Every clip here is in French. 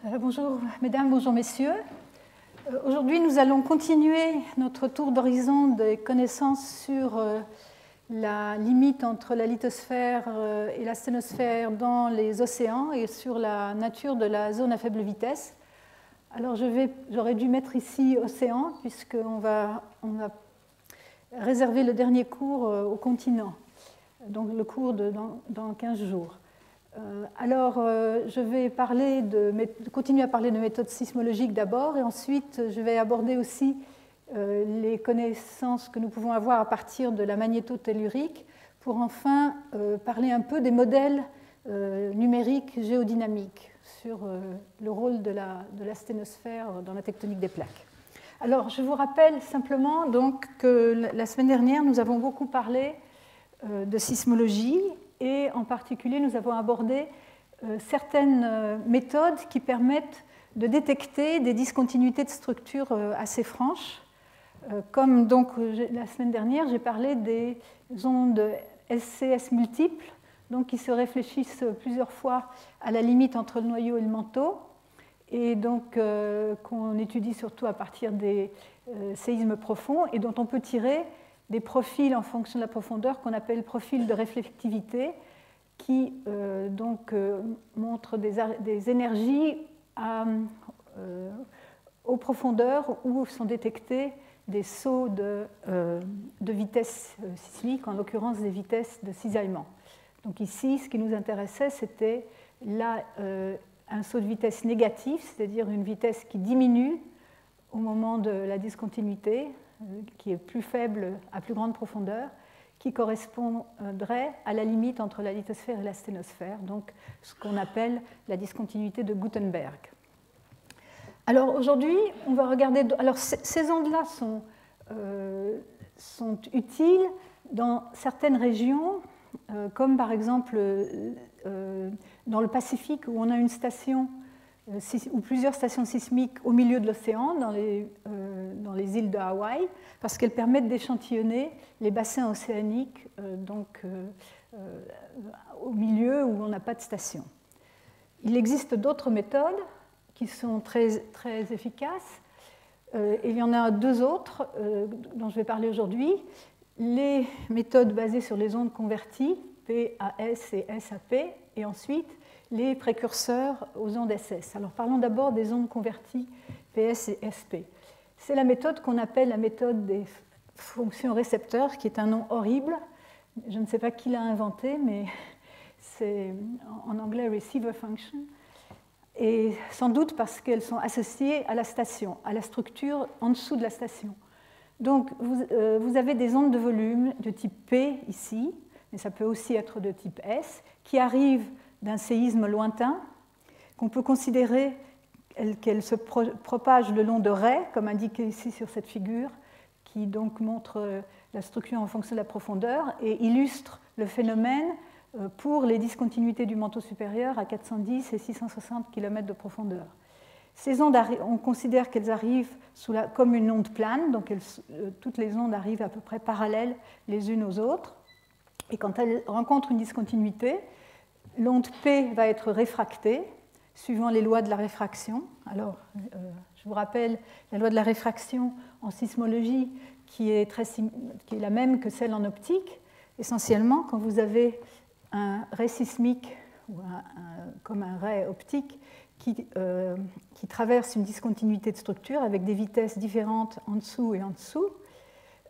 Bonjour mesdames, bonjour messieurs. Aujourd'hui, nous allons continuer notre tour d'horizon des connaissances sur la limite entre la lithosphère et la sténosphère dans les océans et sur la nature de la zone à faible vitesse. Alors j'aurais dû mettre ici océan puisqu'on va réserver le dernier cours au continent, donc le cours dans 15 jours. Je vais continuer à parler de méthodes sismologiques d'abord, et ensuite je vais aborder aussi les connaissances que nous pouvons avoir à partir de la magnétotellurique, pour enfin parler un peu des modèles numériques géodynamiques sur le rôle de la sténosphère dans la tectonique des plaques. Alors, je vous rappelle simplement donc, que la semaine dernière, nous avons beaucoup parlé de sismologie, et en particulier, nous avons abordé certaines méthodes qui permettent de détecter des discontinuités de structure assez franches. Comme donc, la semaine dernière, j'ai parlé des ondes SCS multiples, donc qui se réfléchissent plusieurs fois à la limite entre le noyau et le manteau, et donc qu'on étudie surtout à partir des séismes profonds, et dont on peut tirer des profils en fonction de la profondeur qu'on appelle profils de réflectivité, qui montrent des énergies aux profondeurs où sont détectés des sauts de vitesse sismique, en l'occurrence des vitesses de cisaillement. Donc ici, ce qui nous intéressait, c'était un saut de vitesse négatif, c'est-à-dire une vitesse qui diminue au moment de la discontinuité, qui est plus faible à plus grande profondeur, qui correspondrait à la limite entre la lithosphère et la sténosphère, donc ce qu'on appelle la discontinuité de Gutenberg. Alors aujourd'hui, on va regarder. Alors ces ondes-là sont utiles dans certaines régions, comme par exemple dans le Pacifique, où on a une station ou plusieurs stations sismiques au milieu de l'océan, dans les îles de Hawaï, parce qu'elles permettent d'échantillonner les bassins océaniques au milieu où on n'a pas de station. Il existe d'autres méthodes qui sont très, très efficaces, et il y en a deux autres dont je vais parler aujourd'hui. Les méthodes basées sur les ondes converties, PAS et SAP, et ensuite les précurseurs aux ondes SS. Alors parlons d'abord des ondes converties PS et SP. C'est la méthode qu'on appelle la méthode des fonctions récepteurs, qui est un nom horrible. Je ne sais pas qui l'a inventé, mais c'est en anglais receiver function. Et sans doute parce qu'elles sont associées à la station, à la structure en dessous de la station. Donc vous avez des ondes de volume de type P ici, mais ça peut aussi être de type S, qui arrivent d'un séisme lointain, qu'on peut considérer qu'elle se propage le long de raies, comme indiqué ici sur cette figure, qui donc montre la structure en fonction de la profondeur et illustre le phénomène pour les discontinuités du manteau supérieur à 410 et 660 km de profondeur. Ces ondes, on considère qu'elles arrivent comme une onde plane, donc toutes les ondes arrivent à peu près parallèles les unes aux autres, et quand elles rencontrent une discontinuité, l'onde P va être réfractée, suivant les lois de la réfraction. Alors, je vous rappelle la loi de la réfraction en sismologie, qui est la même que celle en optique. Essentiellement, quand vous avez un ray sismique, ou comme un ray optique, qui traverse une discontinuité de structure avec des vitesses différentes en dessous et en dessous,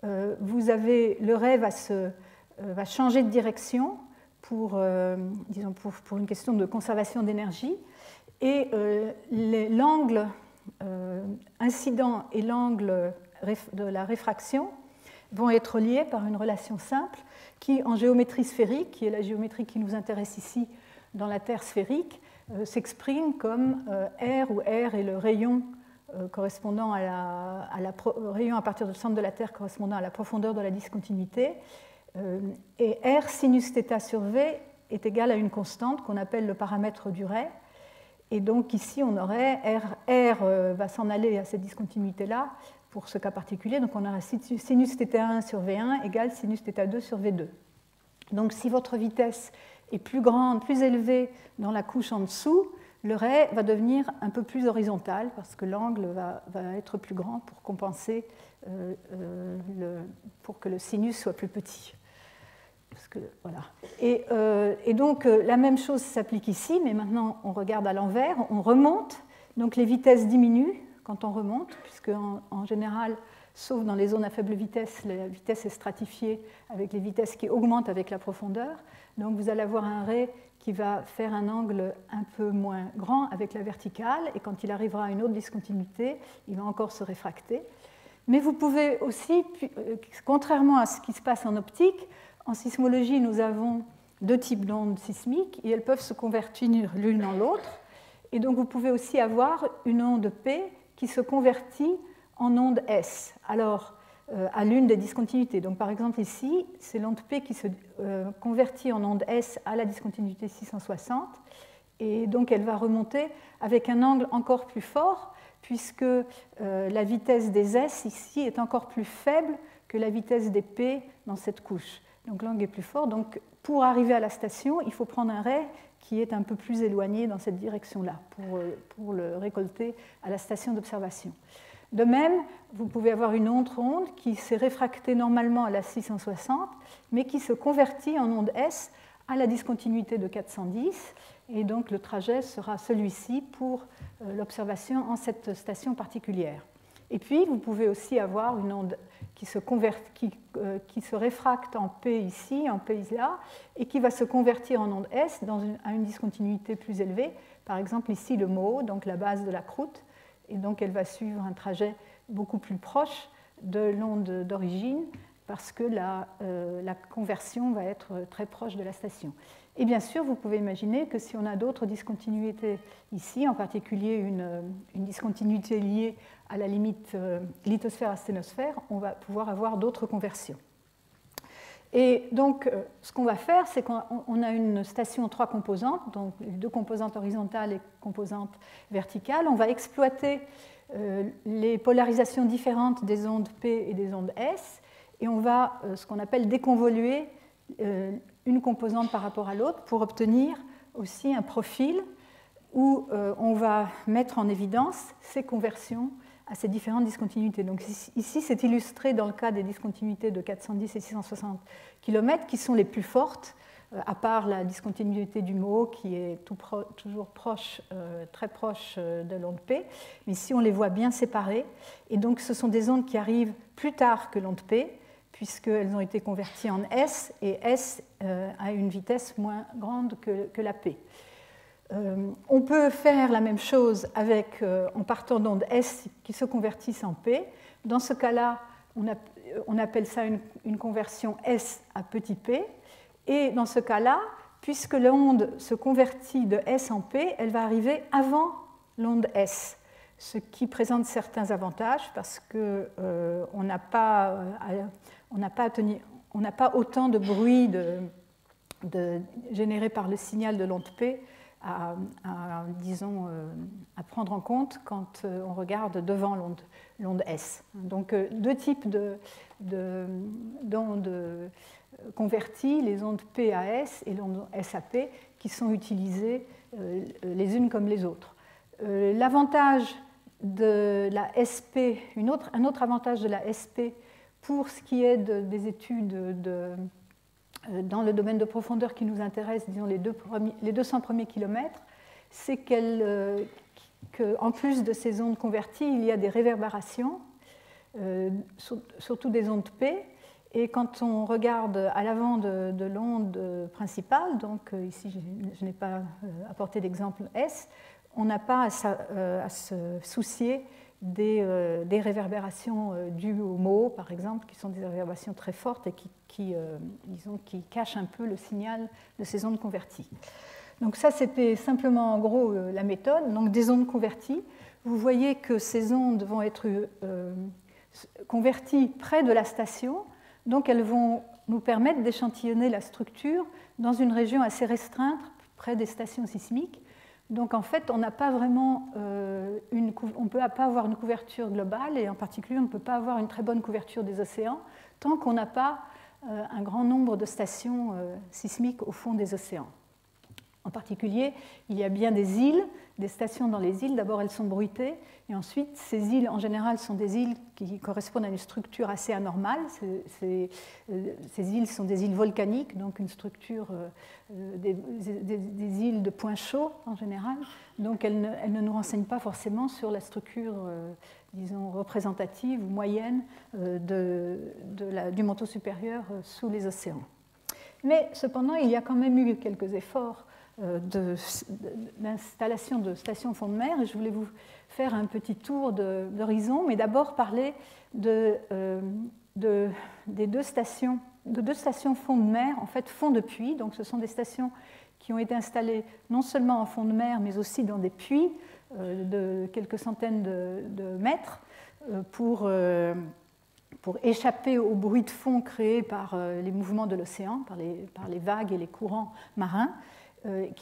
le ray va changer de direction pour une question de conservation d'énergie, et l'angle incident et l'angle de la réfraction vont être liés par une relation simple qui, en géométrie sphérique, qui est la géométrie qui nous intéresse ici dans la Terre sphérique, s'exprime comme R, où R est le rayon correspondant rayon à partir du centre de la Terre correspondant à la profondeur de la discontinuité, et R sinus θ sur V est égal à une constante qu'on appelle le paramètre du ray. Et donc ici, on aurait R va s'en aller à cette discontinuité-là pour ce cas particulier. Donc on aura sinus θ1 sur V1 égale sinus θ2 sur V2. Donc si votre vitesse est plus grande, plus élevée dans la couche en dessous, le ray va devenir un peu plus horizontal parce que l'angle va être plus grand pour compenser, pour que le sinus soit plus petit. Parce que, voilà. Et donc la même chose s'applique ici, mais maintenant on regarde à l'envers, on remonte, donc les vitesses diminuent quand on remonte, puisque en général, sauf dans les zones à faible vitesse, la vitesse est stratifiée avec les vitesses qui augmentent avec la profondeur. Donc vous allez avoir un ray qui va faire un angle un peu moins grand avec la verticale, et quand il arrivera à une autre discontinuité, il va encore se réfracter. Mais vous pouvez aussi, contrairement à ce qui se passe en optique, en sismologie, nous avons deux types d'ondes sismiques et elles peuvent se convertir l'une en l'autre. Et donc vous pouvez aussi avoir une onde P qui se convertit en onde S, alors à l'une des discontinuités. Donc par exemple ici, c'est l'onde P qui se convertit en onde S à la discontinuité 660, et donc elle va remonter avec un angle encore plus fort, puisque la vitesse des S ici est encore plus faible que la vitesse des P dans cette couche. Donc l'angle est plus fort. Donc pour arriver à la station, il faut prendre un ray qui est un peu plus éloigné dans cette direction-là pour le récolter à la station d'observation. De même, vous pouvez avoir une autre onde qui s'est réfractée normalement à la 660, mais qui se convertit en onde S à la discontinuité de 410, et donc le trajet sera celui-ci pour l'observation en cette station particulière. Et puis, vous pouvez aussi avoir une onde qui se réfracte en P ici, en P là, et qui va se convertir en onde S à une discontinuité plus élevée. Par exemple, ici, le MO, donc la base de la croûte, et donc elle va suivre un trajet beaucoup plus proche de l'onde d'origine, parce que la conversion va être très proche de la station. Et bien sûr, vous pouvez imaginer que si on a d'autres discontinuités ici, en particulier une discontinuité liée à la limite lithosphère-asténosphère, on va pouvoir avoir d'autres conversions. Et donc, ce qu'on va faire, c'est qu'on a une station en trois composantes, donc deux composantes horizontales et composantes verticales. On va exploiter les polarisations différentes des ondes P et des ondes S, et on va ce qu'on appelle déconvoluer une composante par rapport à l'autre pour obtenir aussi un profil où on va mettre en évidence ces conversions à ces différentes discontinuités. Donc ici, c'est illustré dans le cas des discontinuités de 410 et 660 km qui sont les plus fortes, à part la discontinuité du MO qui est toujours proche, très proche de l'onde P. Mais ici, on les voit bien séparées. Et donc, ce sont des ondes qui arrivent plus tard que l'onde P, puisqu'elles ont été converties en S, et S a une vitesse moins grande que la P. On peut faire la même chose en partant d'ondes S qui se convertissent en P. Dans ce cas-là, on appelle ça une conversion S à petit p. Et dans ce cas-là, puisque l'onde se convertit de S en P, elle va arriver avant l'onde S, ce qui présente certains avantages parce qu'on n'a pas autant de bruit généré par le signal de l'onde P à prendre en compte quand on regarde devant l'onde S. Donc deux types d'ondes converties, les ondes PAS et l'onde SAP, qui sont utilisées les unes comme les autres. L'avantage de la SP, un autre avantage de la SP pour ce qui est des études dans le domaine de profondeur qui nous intéresse, disons les 200 premiers kilomètres, c'est qu'en plus de ces ondes converties, il y a des réverbérations, surtout des ondes P. Et quand on regarde à l'avant de l'onde principale, donc ici je n'ai pas apporté d'exemple S, on n'a pas à se soucier des réverbérations dues au MO, par exemple, qui sont des réverbérations très fortes et qui cachent un peu le signal de ces ondes converties. Donc ça, c'était simplement en gros la méthode. Donc des ondes converties. Vous voyez que ces ondes vont être converties près de la station, donc elles vont nous permettre d'échantillonner la structure dans une région assez restreinte, près des stations sismiques. Donc en fait, on n'a pas vraiment on ne peut pas avoir une couverture globale, et en particulier, on ne peut pas avoir une très bonne couverture des océans tant qu'on n'a pas un grand nombre de stations sismiques au fond des océans. En particulier, il y a bien des îles, des stations dans les îles. D'abord, elles sont bruitées, et ensuite, ces îles, en général, sont des îles qui correspondent à une structure assez anormale. Ces îles sont des îles volcaniques, donc une structure des îles de point chaud, en général. Donc, elles ne nous renseignent pas forcément sur la structure, disons, représentative ou moyenne du manteau supérieur sous les océans. Mais cependant, il y a quand même eu quelques efforts d'installation de stations fond de mer, et je voulais vous faire un petit tour d'horizon, mais d'abord parler de deux stations fond de mer, en fait fond de puits. Donc ce sont des stations qui ont été installées non seulement en fond de mer, mais aussi dans des puits de quelques centaines de mètres pour échapper au bruit de fond créé par les mouvements de l'océan, par les vagues et les courants marins. Il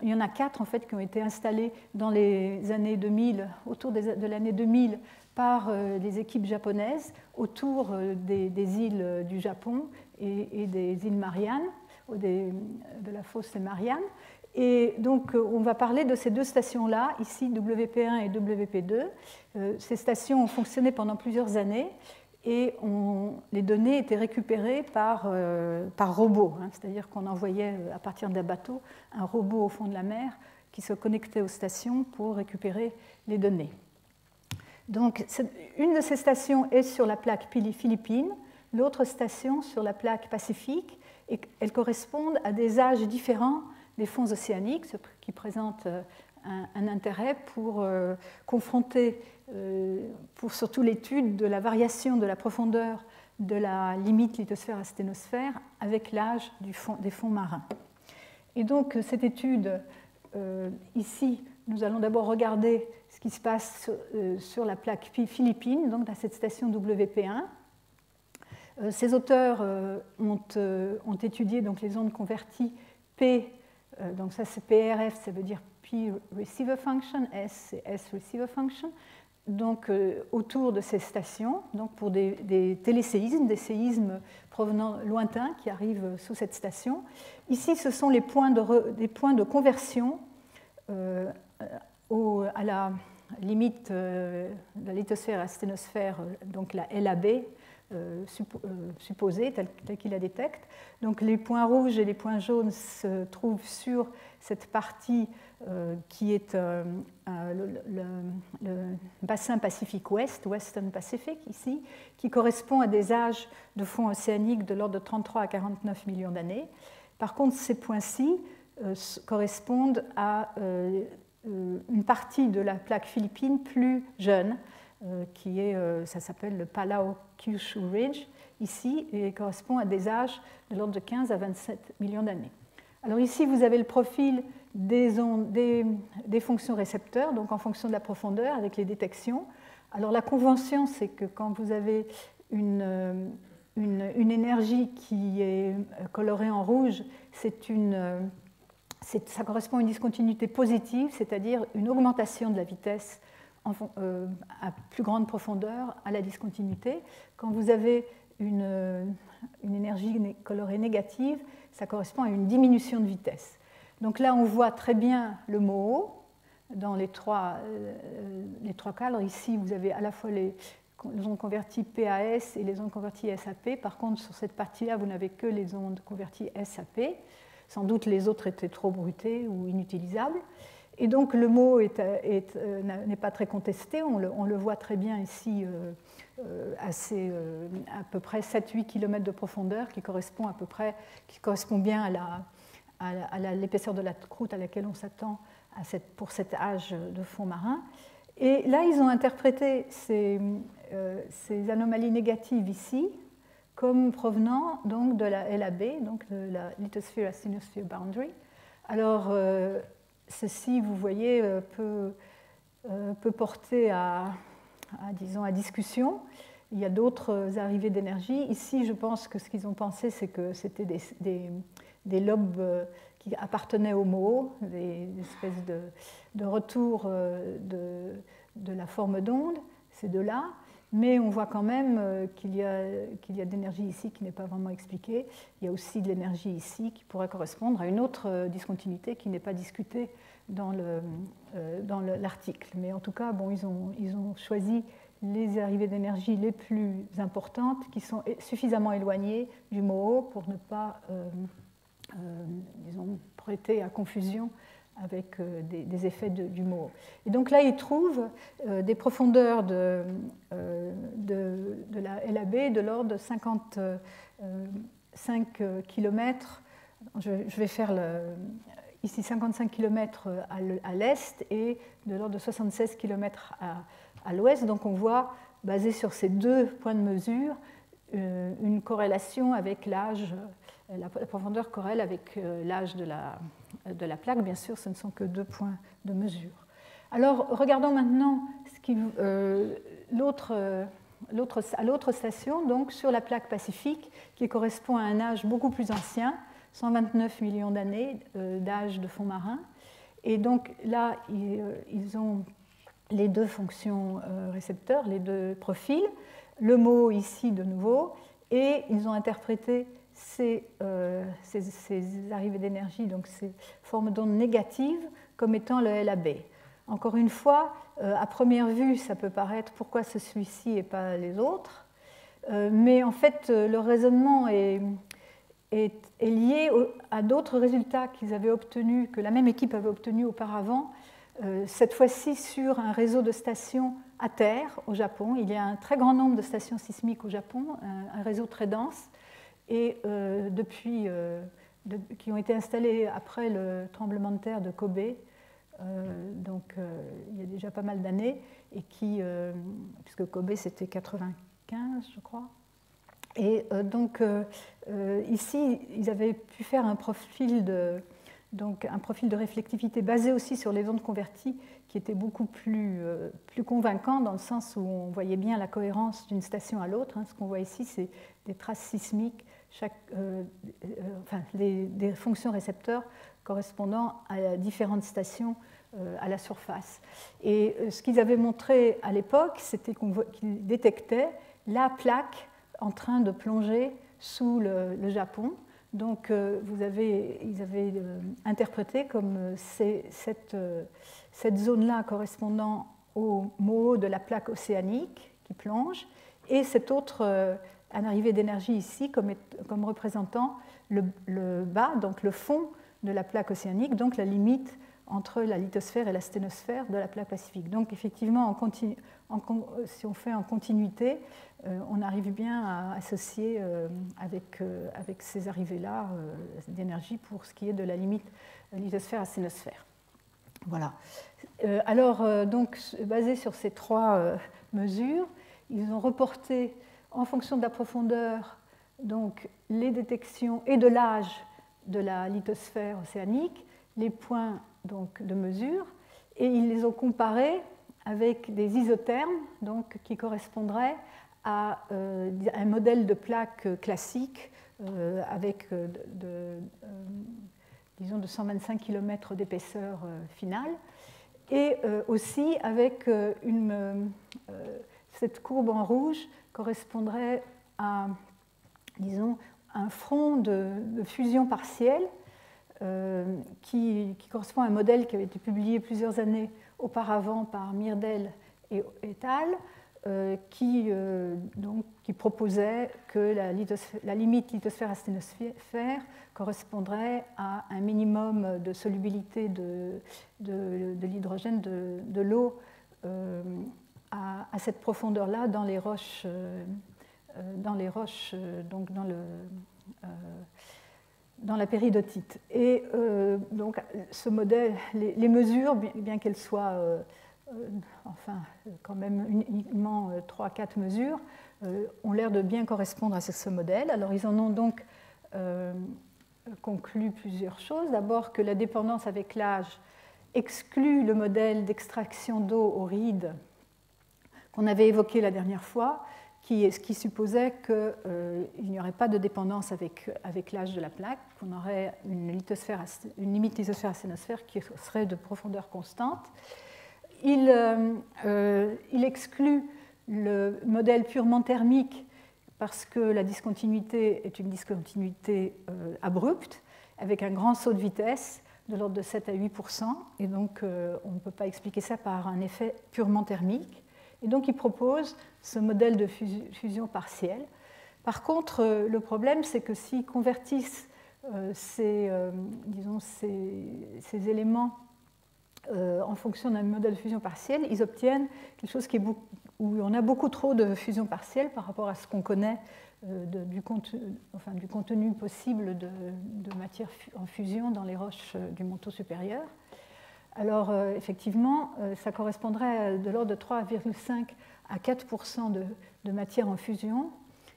y en a 4 en fait, qui ont été installés dans les années 2000, autour de l'année 2000, par les équipes japonaises autour des îles du Japon et des îles Mariannes, de la fosse des Mariannes. Et donc, on va parler de ces deux stations-là, ici WP1 et WP2. Ces stations ont fonctionné pendant plusieurs années, et les données étaient récupérées par robot, c'est-à-dire qu'on envoyait à partir d'un bateau un robot au fond de la mer qui se connectait aux stations pour récupérer les données. Donc, une de ces stations est sur la plaque Philippines, l'autre station sur la plaque Pacifique, et elles correspondent à des âges différents des fonds océaniques, ce qui présente un intérêt pour confronter, pour surtout l'étude de la variation de la profondeur de la limite lithosphère-asténosphère avec l'âge des fonds marins. Et donc cette étude, ici, nous allons d'abord regarder ce qui se passe sur la plaque Philippines, donc dans cette station WP1. Ces auteurs ont étudié donc, les ondes converties P, donc ça c'est PRF, ça veut dire P Receiver Function, S c'est S Receiver Function, donc autour de ces stations, donc pour des téléséismes, des séismes provenant lointains qui arrivent sous cette station. Ici, ce sont des points de conversion à la limite de la lithosphère et asténosphère, donc la LAB, supposé, tel qu'il la détecte. Donc les points rouges et les points jaunes se trouvent sur cette partie qui est le bassin Pacifique Ouest, Western Pacific ici, qui correspond à des âges de fond océanique de l'ordre de 33 à 49 millions d'années. Par contre, ces points-ci correspondent à une partie de la plaque philippine plus jeune, ça s'appelle le Palau-Kyushu Ridge, ici, et correspond à des âges de l'ordre de 15 à 27 millions d'années. Alors ici, vous avez le profil des fonctions récepteurs, donc en fonction de la profondeur, avec les détections. Alors la convention, c'est que quand vous avez une énergie qui est colorée en rouge, ça correspond à une discontinuité positive, c'est-à-dire une augmentation de la vitesse à plus grande profondeur à la discontinuité. Quand vous avez une énergie colorée négative, ça correspond à une diminution de vitesse. Donc là, on voit très bien le MOO dans les trois cas. Alors ici, vous avez à la fois les ondes converties PAS et les ondes converties SAP. Par contre, sur cette partie-là, vous n'avez que les ondes converties SAP. Sans doute, les autres étaient trop bruitées ou inutilisables. Et donc le mot n'est pas très contesté, on le voit très bien ici à peu près 7-8 km de profondeur, qui correspond bien à l'épaisseur de la croûte à laquelle on s'attend pour cet âge de fond marin. Et là, ils ont interprété ces anomalies négatives ici comme provenant donc de la LAB, donc de la Lithosphere-Asthenosphere Boundary. Alors, ceci, vous voyez, peut porter à discussion. Il y a d'autres arrivées d'énergie. Ici, je pense que ce qu'ils ont pensé, c'est que c'était des lobes qui appartenaient au MOO, des espèces de retours de la forme d'onde, ces deux-là. mais on voit quand même qu'il y a de l'énergie ici qui n'est pas vraiment expliquée. Il y a aussi de l'énergie ici qui pourrait correspondre à une autre discontinuité qui n'est pas discutée dans l'article. Mais en tout cas, bon, ils ont choisi les arrivées d'énergie les plus importantes qui sont suffisamment éloignées du MOO pour ne pas, disons, prêter à confusion avec des effets du MOO. Et donc là, ils trouvent des profondeurs de la LAB de l'ordre de 55 km. Je vais faire ici 55 km à l'est et de l'ordre de 76 km à l'ouest. Donc on voit, basé sur ces deux points de mesure, une corrélation avec l'âge, la profondeur corrèle avec l'âge de la plaque. Bien sûr, ce ne sont que deux points de mesure. Alors, regardons maintenant à l'autre station, donc sur la plaque Pacifique, qui correspond à un âge beaucoup plus ancien, 129 millions d'années d'âge de fond marin. Et donc là, ils ont les deux fonctions récepteurs, les deux profils, le MOO ici de nouveau, et ils ont interprété ces arrivées d'énergie, donc ces formes d'ondes négatives, comme étant le LAB. Encore une fois, à première vue, ça peut paraître pourquoi celui-ci et pas les autres, mais en fait, le raisonnement est lié à d'autres résultats qu'ils avaient obtenus, que la même équipe avait obtenus auparavant, cette fois-ci sur un réseau de stations à terre au Japon. Il y a un très grand nombre de stations sismiques au Japon, un réseau très dense, et qui ont été installées après le tremblement de terre de Kobe, donc il y a déjà pas mal d'années, et puisque Kobe c'était 95, je crois. Et donc ici, ils avaient pu faire un profil de réflectivité basé aussi sur les ondes converties qui était beaucoup plus convaincant dans le sens où on voyait bien la cohérence d'une station à l'autre. Ce qu'on voit ici, c'est des traces sismiques, des fonctions récepteurs correspondant à différentes stations à la surface. Et ce qu'ils avaient montré à l'époque, c'était qu'ils détectaient la plaque en train de plonger sous le Japon. Donc, ils avaient interprété comme cette zone-là correspondant au MOO de la plaque océanique qui plonge, et cette autre arrivée d'énergie ici comme représentant le bas, donc le fond de la plaque océanique, donc la limite entre la lithosphère et la sténosphère de la plaque pacifique. Donc effectivement, si on fait en continuité, on arrive bien à associer avec ces arrivées-là d'énergie pour ce qui est de la limite lithosphère à sténosphère. Voilà. Alors, donc, basé sur ces trois mesures, ils ont reporté en fonction de la profondeur donc, les détections et de l'âge de la lithosphère océanique, les points donc, de mesure, et ils les ont comparés avec des isothermes donc, qui correspondraient à un modèle de plaque classique avec disons de 125 km d'épaisseur finale, et aussi avec cette courbe en rouge correspondrait à, disons, un front de fusion partielle qui correspond à un modèle qui avait été publié plusieurs années auparavant par Myrdal et al., qui proposait que la limite lithosphère à sténosphère correspondrait à un minimum de solubilité de l'hydrogène de l'eau à cette profondeur-là dans les roches, donc dans la péridotite. Et donc ce modèle, les mesures, bien qu'elles soient quand même uniquement 3-4 mesures, ont l'air de bien correspondre à ce modèle. Alors ils en ont donc conclu plusieurs choses. D'abord que la dépendance avec l'âge exclut le modèle d'extraction d'eau au ride qu'on avait évoqué la dernière fois, qui supposait qu'il n'y aurait pas de dépendance avec l'âge de la plaque, qu'on aurait une limite lithosphère à sténosphère qui serait de profondeur constante. Il exclut le modèle purement thermique, parce que la discontinuité est une discontinuité abrupte, avec un grand saut de vitesse de l'ordre de 7 à 8%, et donc on ne peut pas expliquer ça par un effet purement thermique. Et donc il propose ce modèle de fusion partielle. Par contre, le problème, c'est que s'ils convertissent ces éléments en fonction d'un modèle de fusion partielle, ils obtiennent quelque chose où on a beaucoup trop de fusion partielle par rapport à ce qu'on connaît du contenu possible de matière en fusion dans les roches du manteau supérieur. Alors, effectivement, ça correspondrait à de l'ordre de 3,5 à 4% de matière en fusion,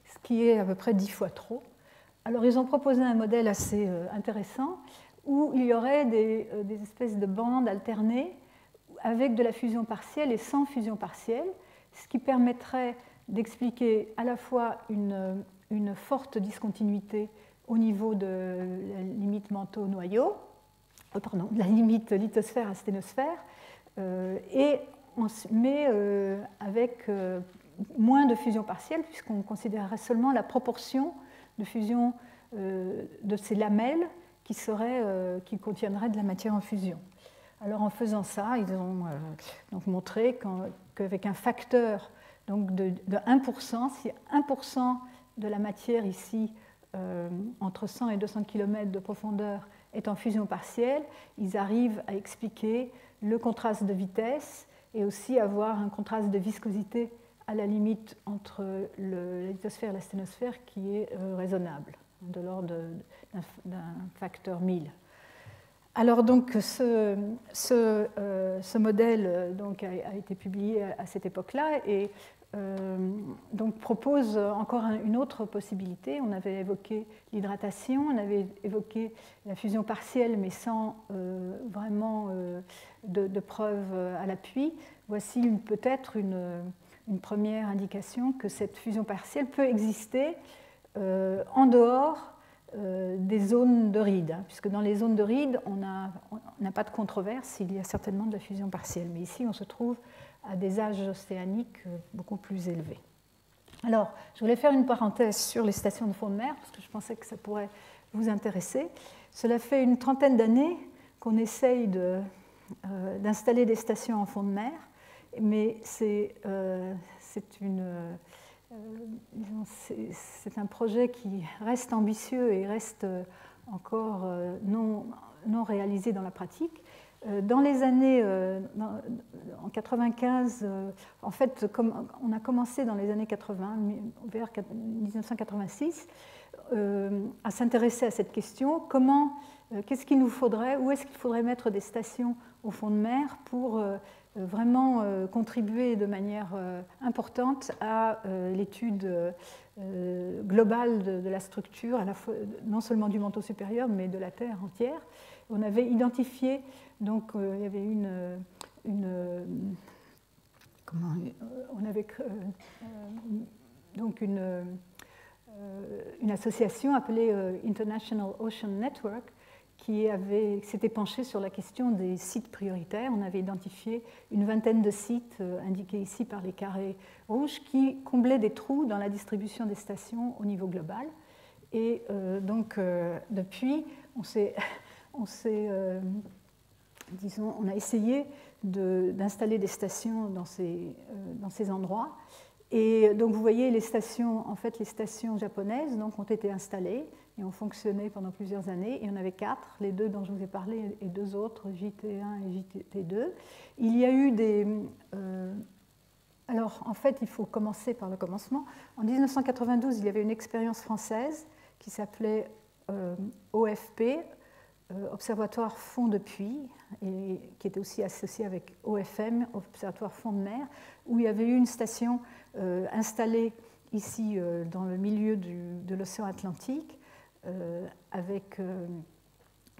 ce qui est à peu près 10 fois trop. Alors, ils ont proposé un modèle assez intéressant où il y aurait des espèces de bandes alternées avec de la fusion partielle et sans fusion partielle, ce qui permettrait d'expliquer à la fois une forte discontinuité au niveau de la limite manteau-noyau, de la limite lithosphère à sténosphère, mais avec moins de fusion partielle, puisqu'on considérerait seulement la proportion de fusion de ces lamelles qui contiendraient de la matière en fusion. Alors en faisant ça, ils ont donc montré qu'avec un facteur donc de 1%, si 1% de la matière ici, entre 100 et 200 km de profondeur, est en fusion partielle, ils arrivent à expliquer le contraste de vitesse et aussi avoir un contraste de viscosité à la limite entre la lithosphère et la sténosphère qui est raisonnable, de l'ordre d'un facteur 1000. Alors donc ce modèle donc, a été publié à cette époque-là et donc propose encore une autre possibilité. On avait évoqué l'hydratation, on avait évoqué la fusion partielle mais sans vraiment de preuves à l'appui. Voici peut-être une première indication que cette fusion partielle peut exister en dehors des zones de rides, puisque dans les zones de rides, on n'a pas de controverse, il y a certainement de la fusion partielle. Mais ici, on se trouve à des âges océaniques beaucoup plus élevés. Alors, je voulais faire une parenthèse sur les stations de fond de mer, parce que je pensais que ça pourrait vous intéresser. Cela fait une trentaine d'années qu'on essaye d'installer des stations en fond de mer, mais c'est un projet qui reste ambitieux et reste encore non réalisé dans la pratique. Dans les années, en 95, en fait, on a commencé dans les années 80, vers 1986, à s'intéresser à cette question. Qu'est-ce qu'il nous faudrait, où est-ce qu'il faudrait mettre des stations au fond de mer pour vraiment contribuer de manière importante à l'étude globale de la structure, à la fois, non seulement du manteau supérieur, mais de la Terre entière. On avait identifié, donc il y avait une association appelée International Ocean Network qui s'était penchée sur la question des sites prioritaires. On avait identifié une vingtaine de sites indiqués ici par les carrés rouges qui comblaient des trous dans la distribution des stations au niveau global. Et donc depuis, on a essayé d'installer des stations dans ces endroits. Et donc vous voyez les stations japonaises donc, ont été installées et ont fonctionné pendant plusieurs années. Il y en avait 4, les 2 dont je vous ai parlé et 2 autres, JT1 et JT2. Il y a eu alors en fait, il faut commencer par le commencement. En 1992, il y avait une expérience française qui s'appelait OFP, Observatoire fond de puits, et qui était aussi associé avec OFM, Observatoire fond de mer, où il y avait eu une station installée ici dans le milieu de l'océan Atlantique, avec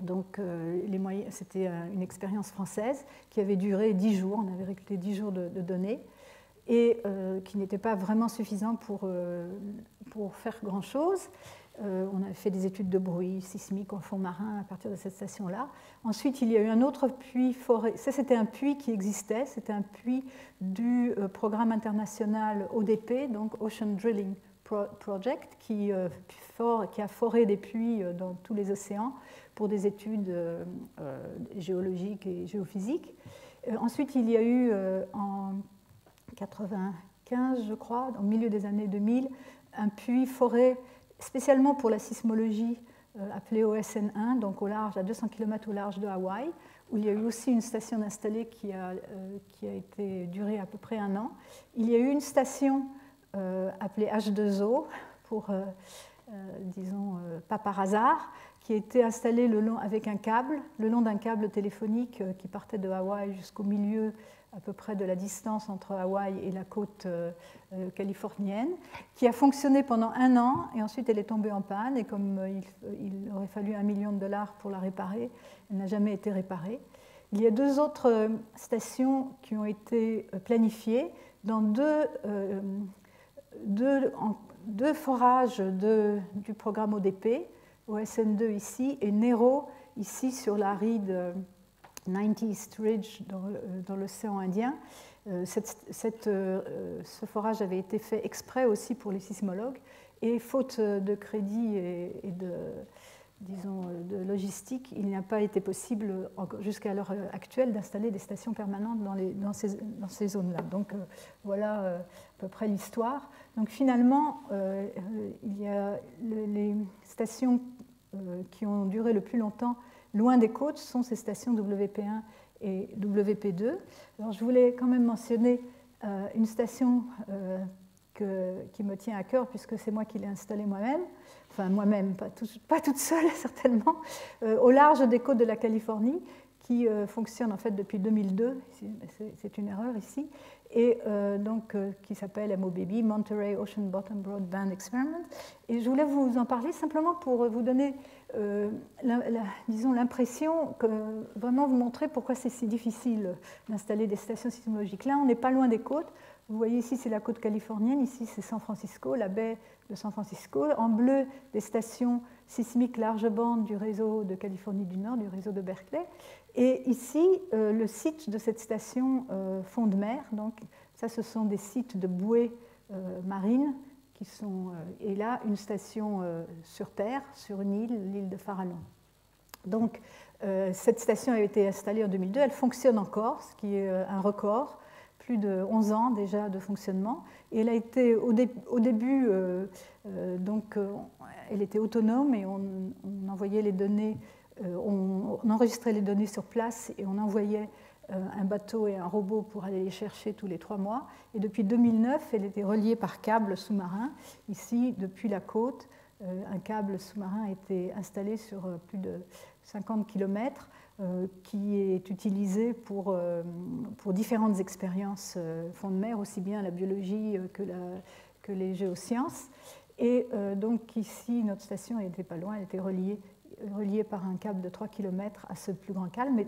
donc les moyens. C'était une expérience française qui avait duré 10 jours. On avait récolté 10 jours de données et qui n'était pas vraiment suffisant pour faire grand-chose. On a fait des études de bruit sismique en fond marin à partir de cette station-là. Ensuite, il y a eu un autre puits forêt. Ça, c'était un puits qui existait. C'était un puits du programme international ODP, donc Ocean Drilling Project, qui a foré des puits dans tous les océans pour des études géologiques et géophysiques. Ensuite, il y a eu en 1995, je crois, au milieu des années 2000, un puits foré spécialement pour la sismologie appelé OSN1, donc au large, à 200 km au large de Hawaï, où il y a eu aussi une station installée qui a été durée à peu près 1 an. Il y a eu une station appelée H2O, pour, disons, pas par hasard, qui a été installée avec un câble, le long d'un câble téléphonique qui partait de Hawaï jusqu'au milieu à peu près de la distance entre Hawaï et la côte californienne, qui a fonctionné pendant 1 an, et ensuite elle est tombée en panne, et comme il aurait fallu $1 million pour la réparer, elle n'a jamais été réparée. Il y a 2 autres stations qui ont été planifiées dans deux forages du programme ODP, OSN2 ici, et Nero ici sur la ride 90th Ridge dans l'océan Indien. Ce forage avait été fait exprès aussi pour les sismologues, et faute de crédit et de logistique, il n'a pas été possible jusqu'à l'heure actuelle d'installer des stations permanentes dans ces zones-là. Donc voilà à peu près l'histoire. Donc finalement, il y a les stations qui ont duré le plus longtemps loin des côtes sont ces stations WP1 et WP2. Alors je voulais quand même mentionner une station qui me tient à cœur, puisque c'est moi qui l'ai installée moi-même, enfin moi-même, pas toute seule certainement, au large des côtes de la Californie, qui fonctionne en fait depuis 2002, c'est une erreur ici, et donc qui s'appelle MOBB, Monterey Ocean Bottom Broadband Experiment. Et je voulais vous en parler simplement pour vous donner, disons, l'impression, vraiment vous montrer pourquoi c'est si difficile d'installer des stations sismologiques. Là, on n'est pas loin des côtes. Vous voyez ici, c'est la côte californienne, ici c'est San Francisco, la baie de San Francisco. En bleu, des stations sismiques large bande du réseau de Californie du Nord, du réseau de Berkeley. Et ici, le site de cette station fond de mer, donc ça ce sont des sites de bouées marines, qui sont, et là une station sur terre, sur une île, l'île de Farallon. Donc cette station a été installée en 2002, elle fonctionne encore, ce qui est un record, plus de 11 ans déjà de fonctionnement, et elle a été au début, donc elle était autonome, et on envoyait les données, on enregistrait les données sur place, et on envoyait un bateau et un robot pour aller les chercher tous les 3 mois. Et depuis 2009, elle était reliée par câble sous-marin. Ici, depuis la côte, un câble sous-marin a été installé sur plus de 50 km, qui est utilisé pour différentes expériences fond de mer, aussi bien la biologie que les géosciences. Et donc ici, notre station n'était pas loin, elle était reliée par un câble de 3 km à ce plus grand câble,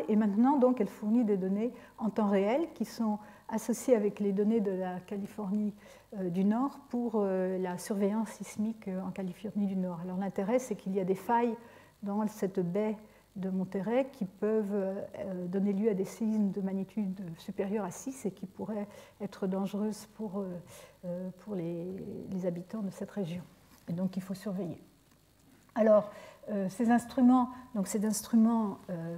et maintenant donc, elle fournit des données en temps réel qui sont associées avec les données de la Californie du Nord pour la surveillance sismique en Californie du Nord. Alors l'intérêt, c'est qu'il y a des failles dans cette baie de Monterey qui peuvent donner lieu à des séismes de magnitude supérieure à 6 et qui pourraient être dangereuses pour les habitants de cette région. Et donc il faut surveiller. Alors, ces instruments,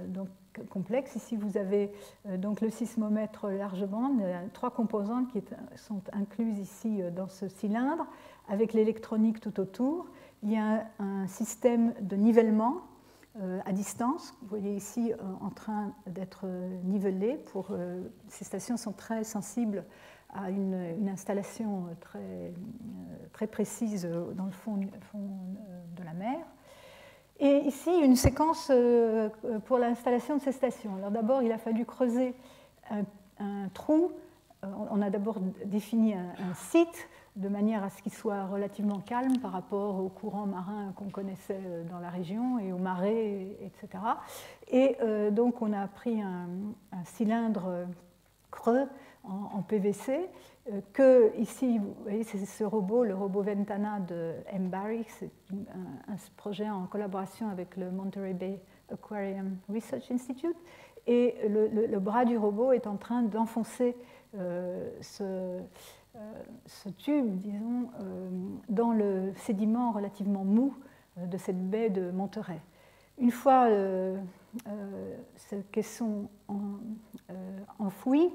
donc complexes, ici vous avez donc le sismomètre large bande, 3 composantes qui sont incluses ici dans ce cylindre, avec l'électronique tout autour. Il y a un système de nivellement à distance, vous voyez ici en train d'être nivelé. Ces stations sont très sensibles à une installation très précise dans le fond de la mer. Et ici, une séquence pour l'installation de ces stations. Alors d'abord, il a fallu creuser un trou. On a d'abord défini un site de manière à ce qu'il soit relativement calme par rapport aux courants marins qu'on connaissait dans la région et aux marées, etc. Et donc, on a pris un cylindre creux en PVC, que ici, vous voyez, c'est ce robot, le robot Ventana de M. Barry, c'est un projet en collaboration avec le Monterey Bay Aquarium Research Institute, et le bras du robot est en train d'enfoncer ce tube, disons, dans le sédiment relativement mou de cette baie de Monterey. Une fois ces caissons enfouis,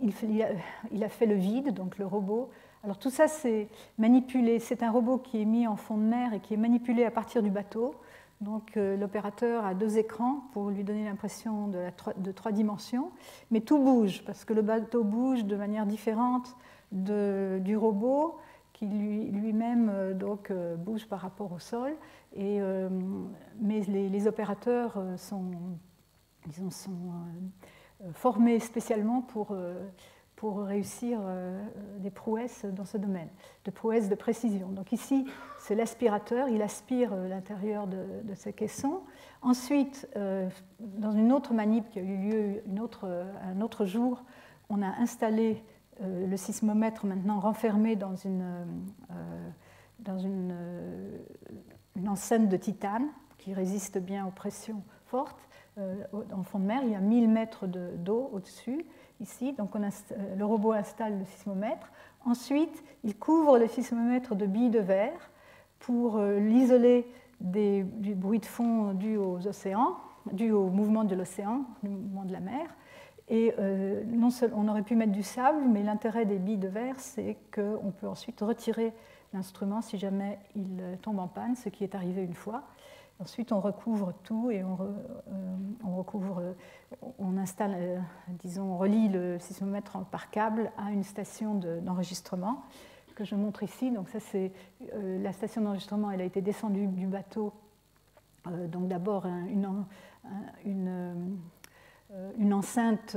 il a fait le vide, donc le robot. Alors tout ça, c'est manipulé. C'est un robot qui est mis en fond de mer et qui est manipulé à partir du bateau. Donc l'opérateur a 2 écrans pour lui donner l'impression de 3 dimensions. Mais tout bouge, parce que le bateau bouge de manière différente du robot, qui lui-même bouge par rapport au sol. Mais les opérateurs sont formés spécialement pour réussir des prouesses dans ce domaine, de prouesses de précision. Donc ici, c'est l'aspirateur, il aspire l'intérieur de ces caissons. Ensuite, dans une autre manip qui a eu lieu un autre jour, on a installé le sismomètre maintenant renfermé dans une enceinte de titane qui résiste bien aux pressions fortes. En fond de mer, il y a 1000 mètres d'eau au-dessus, ici. Donc le robot installe le sismomètre. Ensuite, il couvre le sismomètre de billes de verre pour l'isoler du bruit de fond dû aux océans, dû au mouvement de l'océan, au mouvement de la mer. Et on aurait pu mettre du sable, mais l'intérêt des billes de verre, c'est qu'on peut ensuite retirer l'instrument si jamais il tombe en panne, ce qui est arrivé une fois. Ensuite, on recouvre tout et on installe, on relie le sismomètre par câble à une station d'enregistrement que je montre ici. Donc ça, c'est la station d'enregistrement. Elle a été descendue du bateau. Donc d'abord une enceinte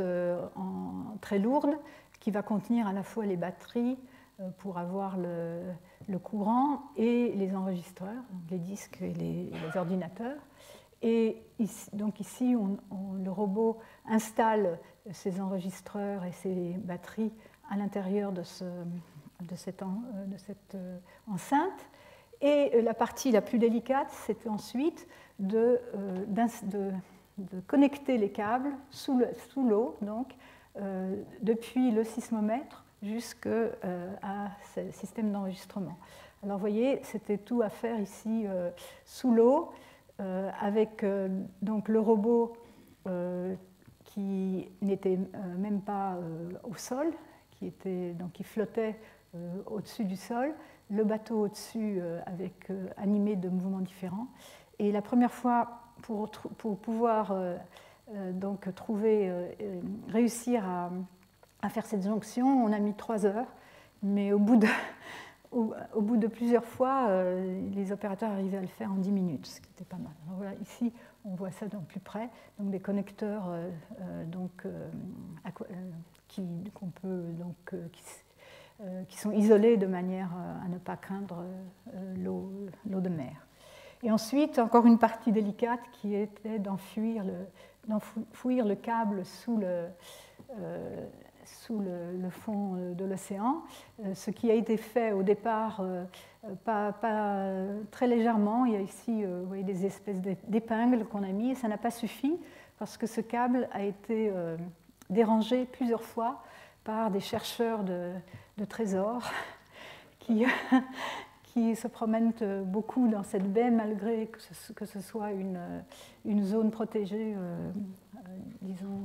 très lourde qui va contenir à la fois les batteries pour avoir le courant et les enregistreurs, les disques et les ordinateurs. Et donc ici, le robot installe ses enregistreurs et ses batteries à l'intérieur de cette enceinte. Et la partie la plus délicate, c'est ensuite de connecter les câbles sous l'eau, donc depuis le sismomètre jusqu'à ce système d'enregistrement. Alors vous voyez, c'était tout à faire ici sous l'eau, avec donc le robot qui n'était même pas au sol, qui flottait au-dessus du sol, le bateau au-dessus animé de mouvements différents. Et la première fois, pour pouvoir réussir à faire cette jonction, on a mis 3 heures, mais au bout de plusieurs fois, les opérateurs arrivaient à le faire en 10 minutes, ce qui était pas mal. Alors voilà, ici, on voit ça plus près, donc des connecteurs qui sont isolés de manière à ne pas craindre l'eau de mer. Et ensuite, encore une partie délicate qui était d'enfouir le câble sous le fond de l'océan, ce qui a été fait au départ pas très légèrement. Il y a ici vous voyez, des espèces d'épingles qu'on a mis, et ça n'a pas suffi parce que ce câble a été dérangé plusieurs fois par des chercheurs de trésors qui se promènent beaucoup dans cette baie malgré que ce soit une zone protégée, disons,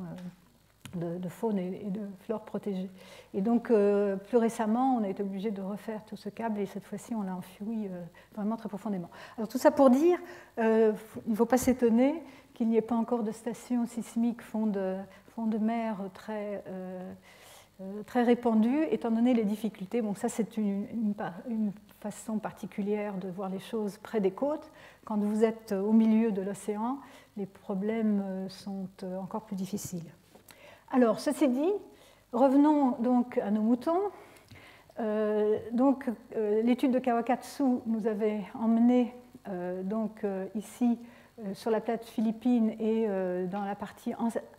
de faune et de flore protégée. Et donc, plus récemment, on a été obligé de refaire tout ce câble et cette fois-ci, on l'a enfoui vraiment très profondément. Alors, tout ça pour dire, il ne faut pas s'étonner qu'il n'y ait pas encore de station sismique fond de mer très répandue, étant donné les difficultés. Bon, ça, c'est une façon particulière de voir les choses près des côtes. Quand vous êtes au milieu de l'océan, les problèmes sont encore plus difficiles. Alors, ceci dit, revenons donc à nos moutons. L'étude de Kawakatsu nous avait emmené ici sur la plaque philippine et dans la partie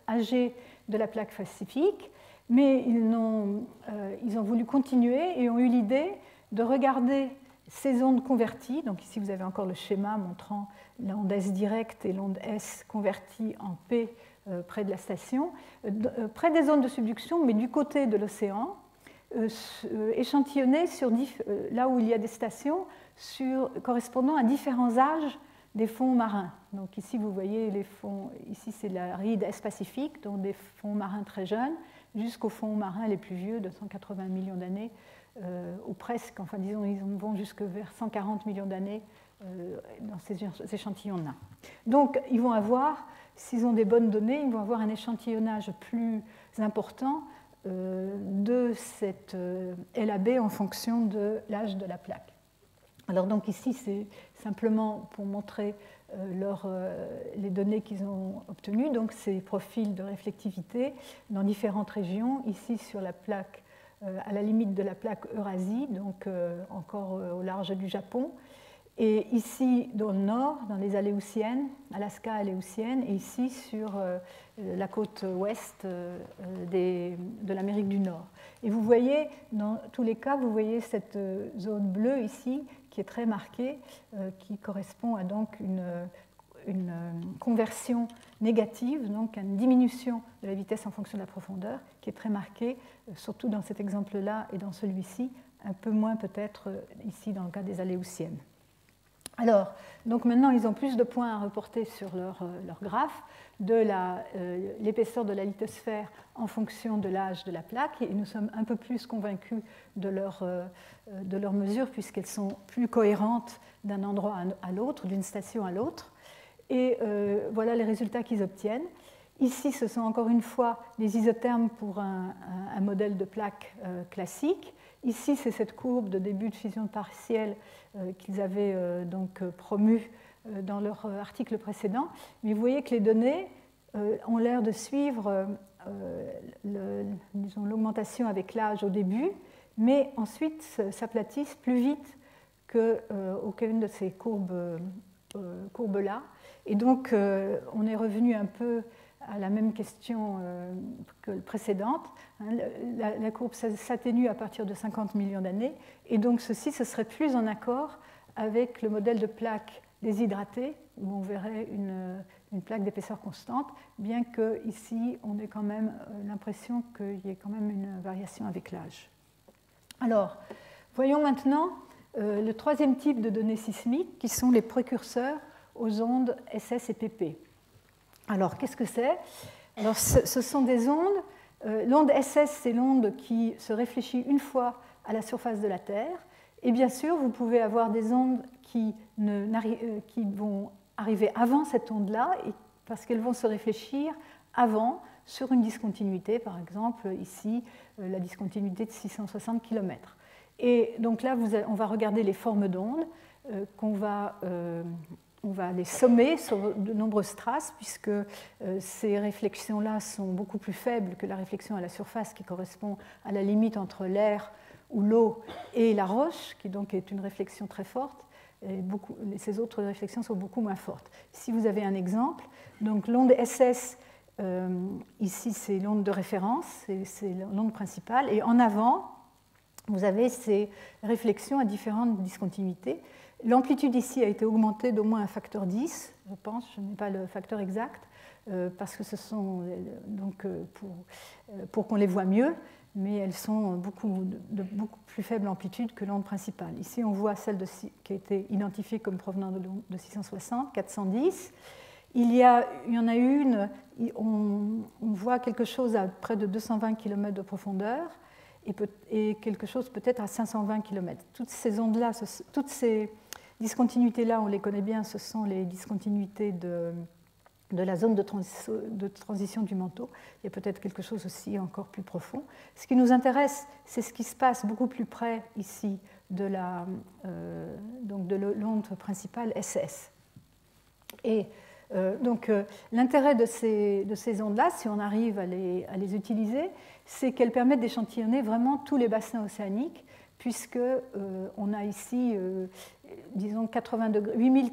âgée de la plaque pacifique, mais ils ont voulu continuer et ont eu l'idée de regarder ces ondes converties. Donc ici, vous avez encore le schéma montrant l'onde S directe et l'onde S convertie en P près de la station, près des zones de subduction, mais du côté de l'océan, échantillonnées là où il y a des stations correspondant à différents âges des fonds marins. Donc ici, vous voyez les fonds, ici c'est la ride Est-Pacifique, donc des fonds marins très jeunes, jusqu'aux fonds marins les plus vieux de 180 millions d'années, ou presque, enfin disons, ils vont jusque vers 140 millions d'années dans ces échantillons-là. Donc ils vont avoir, s'ils ont des bonnes données, ils vont avoir un échantillonnage plus important de cette LAB en fonction de l'âge de la plaque. Alors donc ici, c'est simplement pour montrer les données qu'ils ont obtenues, donc ces profils de réflectivité dans différentes régions, ici sur la plaque, à la limite de la plaque Eurasie, donc encore au large du Japon, et ici dans le nord, dans les Aléoutiennes, Alaska aléoutienne, et ici sur la côte ouest de l'Amérique du Nord. Et vous voyez, dans tous les cas, vous voyez cette zone bleue ici, qui est très marquée, qui correspond à donc une conversion négative, donc une diminution de la vitesse en fonction de la profondeur, qui est très marquée, surtout dans cet exemple-là et dans celui-ci, un peu moins peut-être ici dans le cas des Aléoutiennes. Alors, donc maintenant, ils ont plus de points à reporter sur leur graphe de l'épaisseur de la lithosphère en fonction de l'âge de la plaque, et nous sommes un peu plus convaincus de leurs mesures, puisqu'elles sont plus cohérentes d'un endroit à l'autre, d'une station à l'autre. Et voilà les résultats qu'ils obtiennent. Ici, ce sont encore une fois les isothermes pour un modèle de plaque classique. Ici, c'est cette courbe de début de fusion partielle qu'ils avaient donc promue dans leur article précédent. Mais vous voyez que les données ont l'air de suivre l'augmentation avec l'âge au début, mais ensuite s'aplatissent plus vite qu'aucune de ces courbes-là. Et donc, on est revenu un peu à la même question que la précédente. La courbe s'atténue à partir de 50 millions d'années, et donc ce serait plus en accord avec le modèle de plaque déshydratée, où on verrait une plaque d'épaisseur constante, bien qu'ici, on ait quand même l'impression qu'il y ait quand même une variation avec l'âge. Alors, voyons maintenant le troisième type de données sismiques, qui sont les précurseurs aux ondes SS et PP. Alors, qu'est-ce que c'est? Alors, ce sont des ondes. L'onde SS, c'est l'onde qui se réfléchit une fois à la surface de la Terre. Et bien sûr, vous pouvez avoir des ondes qui vont arriver avant cette onde-là, parce qu'elles vont se réfléchir avant sur une discontinuité, par exemple ici, la discontinuité de 660 km. Et donc là, on va regarder les formes d'ondes on va les sommer sur de nombreuses traces, puisque ces réflexions-là sont beaucoup plus faibles que la réflexion à la surface, qui correspond à la limite entre l'air ou l'eau et la roche, qui donc est une réflexion très forte. Et ces autres réflexions sont beaucoup moins fortes. Ici, vous avez un exemple. Donc, l'onde SS, ici, c'est l'onde de référence, c'est l'onde principale. Et en avant, vous avez ces réflexions à différentes discontinuités. L'amplitude ici a été augmentée d'au moins un facteur 10, je pense, je n'ai pas le facteur exact, parce que ce sont donc pour qu'on les voit mieux, mais elles sont de beaucoup plus faible amplitude que l'onde principale. Ici, on voit celle qui a été identifiée comme provenant de 660, 410. Il y en a une, on voit quelque chose à près de 220 km de profondeur et quelque chose peut-être à 520 km. Toutes ces ondes-là, toutes ces discontinuités-là, on les connaît bien, ce sont les discontinuités de la zone de transition du manteau. Il y a peut-être quelque chose aussi encore plus profond. Ce qui nous intéresse, c'est ce qui se passe beaucoup plus près ici de l'onde principale SS. Et l'intérêt de ces ondes-là, si on arrive à les utiliser, c'est qu'elles permettent d'échantillonner vraiment tous les bassins océaniques, puisqu'on a ici, disons, 80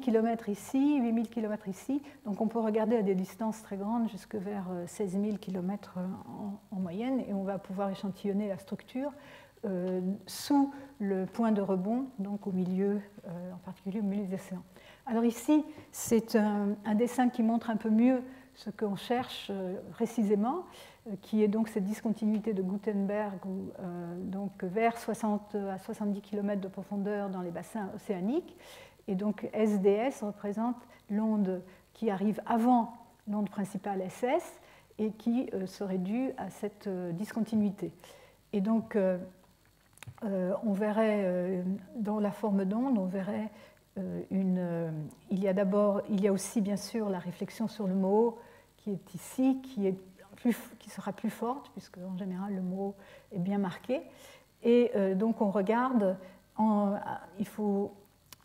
km ici, 8000 km ici. Donc on peut regarder à des distances très grandes, jusque vers 16 000 km en moyenne, et on va pouvoir échantillonner la structure sous le point de rebond, donc au milieu, en particulier au milieu des océans. Alors ici, c'est un dessin qui montre un peu mieux ce qu'on cherche précisément, qui est donc cette discontinuité de Gutenberg, donc vers 60 à 70 km de profondeur dans les bassins océaniques. Et donc SDS représente l'onde qui arrive avant l'onde principale SS et qui serait due à cette discontinuité. Et donc, on verrait dans la forme d'onde, on verrait il y a aussi bien sûr la réflexion sur le mot qui est ici, qui sera plus forte, puisque en général le mot est bien marqué. Et donc on regarde, il faut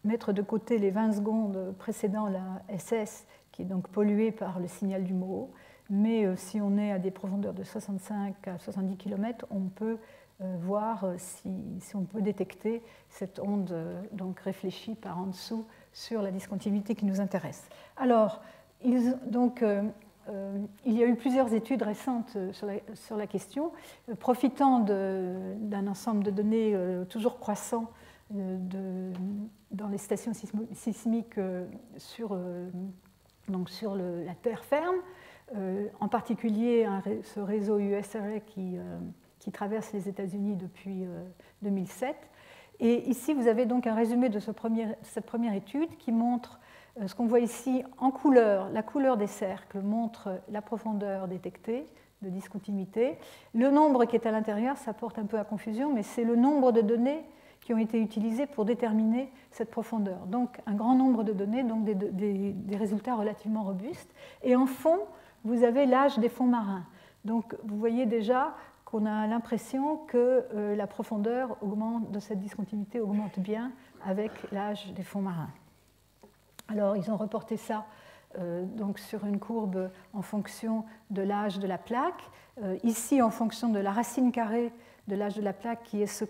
mettre de côté les 20 secondes précédant la SS, qui est donc polluée par le signal du mot. Mais si on est à des profondeurs de 65 à 70 km, on peut voir si on peut détecter cette onde donc réfléchie par en dessous sur la discontinuité qui nous intéresse. Alors, il y a eu plusieurs études récentes sur la question, profitant d'un ensemble de données toujours croissant dans les stations sismiques sur la terre ferme, en particulier ce réseau USAREC qui traverse les États-Unis depuis 2007. Et ici, vous avez donc un résumé de cette première étude qui montre ce qu'on voit ici en couleur. La couleur des cercles montre la profondeur détectée de discontinuité. Le nombre qui est à l'intérieur, ça porte un peu à confusion, mais c'est le nombre de données qui ont été utilisées pour déterminer cette profondeur. Donc un grand nombre de données, donc des résultats relativement robustes. Et en fond, vous avez l'âge des fonds marins. Donc vous voyez déjà qu'on a l'impression que la profondeur de cette discontinuité augmente bien avec l'âge des fonds marins. Alors, ils ont reporté ça donc sur une courbe en fonction de l'âge de la plaque. Ici, en fonction de la racine carrée de l'âge de la plaque, qui est ce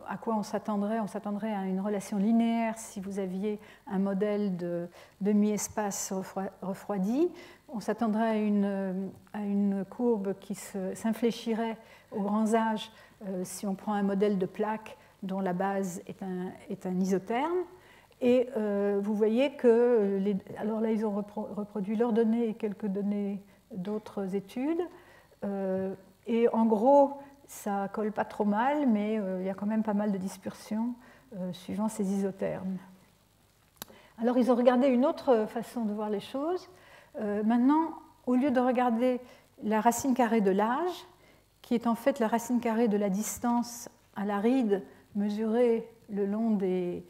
à quoi on s'attendrait à une relation linéaire si vous aviez un modèle de demi-espace refroidi. On s'attendrait à une courbe qui s'infléchirait aux grands âges si on prend un modèle de plaque dont la base est un isotherme. Et vous voyez que, alors là, ils ont reproduit leurs données et quelques données d'autres études. Et en gros, ça ne colle pas trop mal, mais il y a quand même pas mal de dispersion suivant ces isothermes. Alors, ils ont regardé une autre façon de voir les choses. Maintenant, au lieu de regarder la racine carrée de l'âge, qui est en fait la racine carrée de la distance à la ride mesurée le long de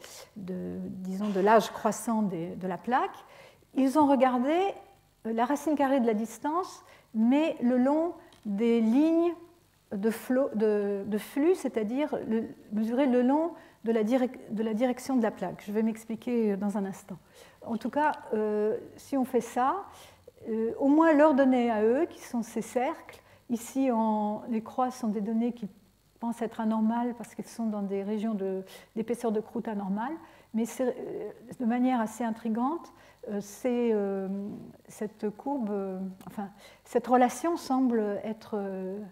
l'âge croissant de la plaque, ils ont regardé la racine carrée de la distance, mais le long des lignes de flux, c'est-à-dire mesurer le long de la direction de la plaque. Je vais m'expliquer dans un instant. En tout cas, si on fait ça, au moins leurs données à eux, qui sont ces cercles, ici les croix sont des données qui pensent être anormales parce qu'elles sont dans des régions d'épaisseur de croûte anormale, mais de manière assez intrigante, cette courbe, cette relation semble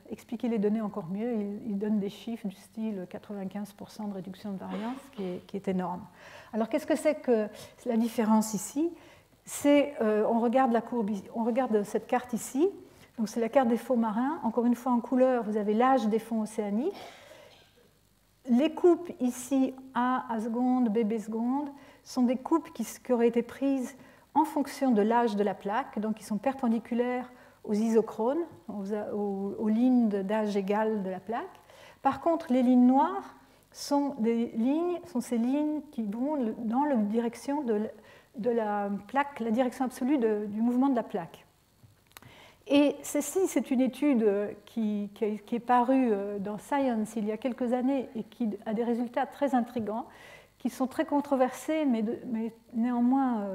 expliquer les données encore mieux. Il donne des chiffres du style 95% de réduction de variance, qui est énorme. Alors qu'est-ce que c'est que la différence ici? On regarde cette carte ici. Donc c'est la carte des fonds marins. Encore une fois, en couleur, vous avez l'âge des fonds océaniques. Les coupes ici, A seconde, B seconde, sont des coupes qui auraient été prises en fonction de l'âge de la plaque, donc qui sont perpendiculaires aux isochrones, aux lignes d'âge égal de la plaque. Par contre, les lignes noires sont ces lignes qui vont dans la direction de la plaque, la direction absolue du mouvement de la plaque. Et ceci, c'est une étude qui est parue dans Science il y a quelques années et qui a des résultats très intrigants, qui sont très controversés, mais néanmoins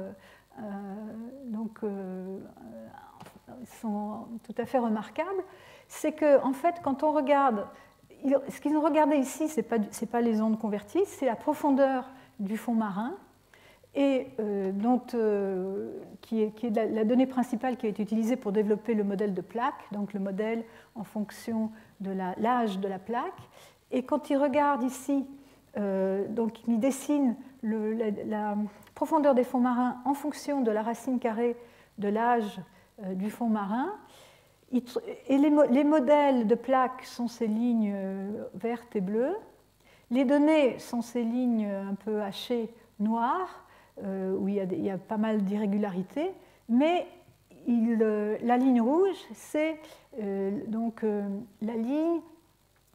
sont tout à fait remarquables. C'est qu'en fait, quand on regarde ce qu'ils ont regardé ici, ce n'est pas les ondes converties, c'est la profondeur du fond marin, et qui est la donnée principale qui a été utilisée pour développer le modèle de plaque, donc le modèle en fonction de l'âge de la plaque. Et quand ils regardent ici, donc ils dessinent la profondeur des fonds marins en fonction de la racine carrée de l'âge du fond marin. Et les modèles de plaques sont ces lignes vertes et bleues. Les données sont ces lignes un peu hachées noires, où il y a pas mal d'irrégularités, mais la ligne rouge, c'est la ligne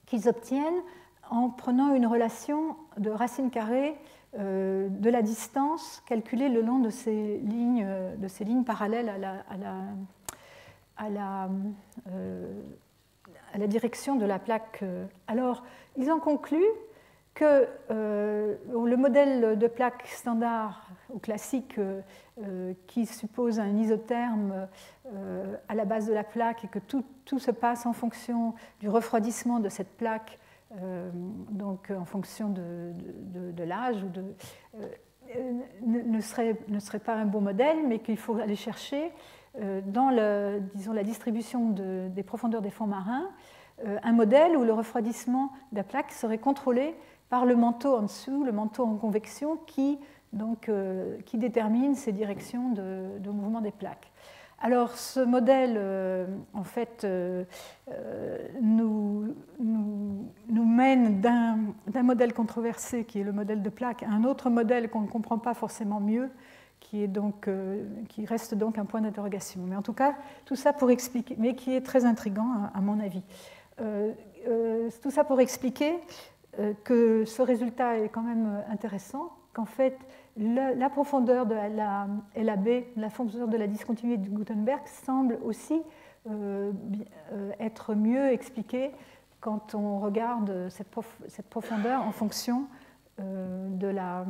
qu'ils obtiennent en prenant une relation de racine carrée de la distance calculée le long de ces lignes parallèles à la direction de la plaque. Alors, ils ont conclu que le modèle de plaque standard ou classique qui suppose un isotherme à la base de la plaque et que tout se passe en fonction du refroidissement de cette plaque, donc en fonction de l'âge, ne serait pas un bon modèle, mais qu'il faut aller chercher dans la distribution des profondeurs des fonds marins, un modèle où le refroidissement de la plaque serait contrôlé par le manteau en dessous, le manteau en convection qui détermine ces directions de mouvement des plaques. Alors ce modèle, en fait, nous mène d'un modèle controversé qui est le modèle de plaque à un autre modèle qu'on ne comprend pas forcément mieux, qui reste donc un point d'interrogation. Mais en tout cas, tout ça pour expliquer, mais qui est très intriguant à mon avis. Tout ça pour expliquer que ce résultat est quand même intéressant, qu'en fait, la profondeur de la LAB, la profondeur de la discontinuité de Gutenberg, semble aussi être mieux expliquée quand on regarde cette profondeur en fonction de la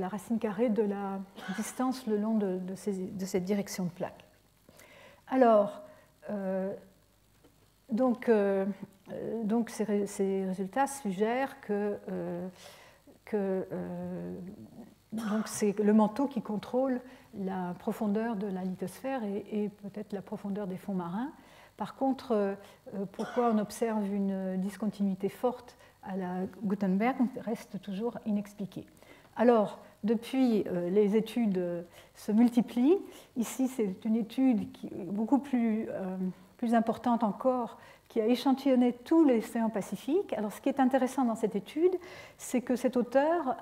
racine carrée de la distance le long de cette direction de plaque. Alors, donc ces résultats suggèrent que donc c'est le manteau qui contrôle la profondeur de la lithosphère et peut-être la profondeur des fonds marins. Par contre, pourquoi on observe une discontinuité forte à la Gutenberg reste toujours inexpliqué. Alors, depuis, les études se multiplient. Ici, c'est une étude qui est beaucoup plus importante encore, qui a échantillonné tout l'océan Pacifique. Alors, ce qui est intéressant dans cette étude, c'est que cet auteur,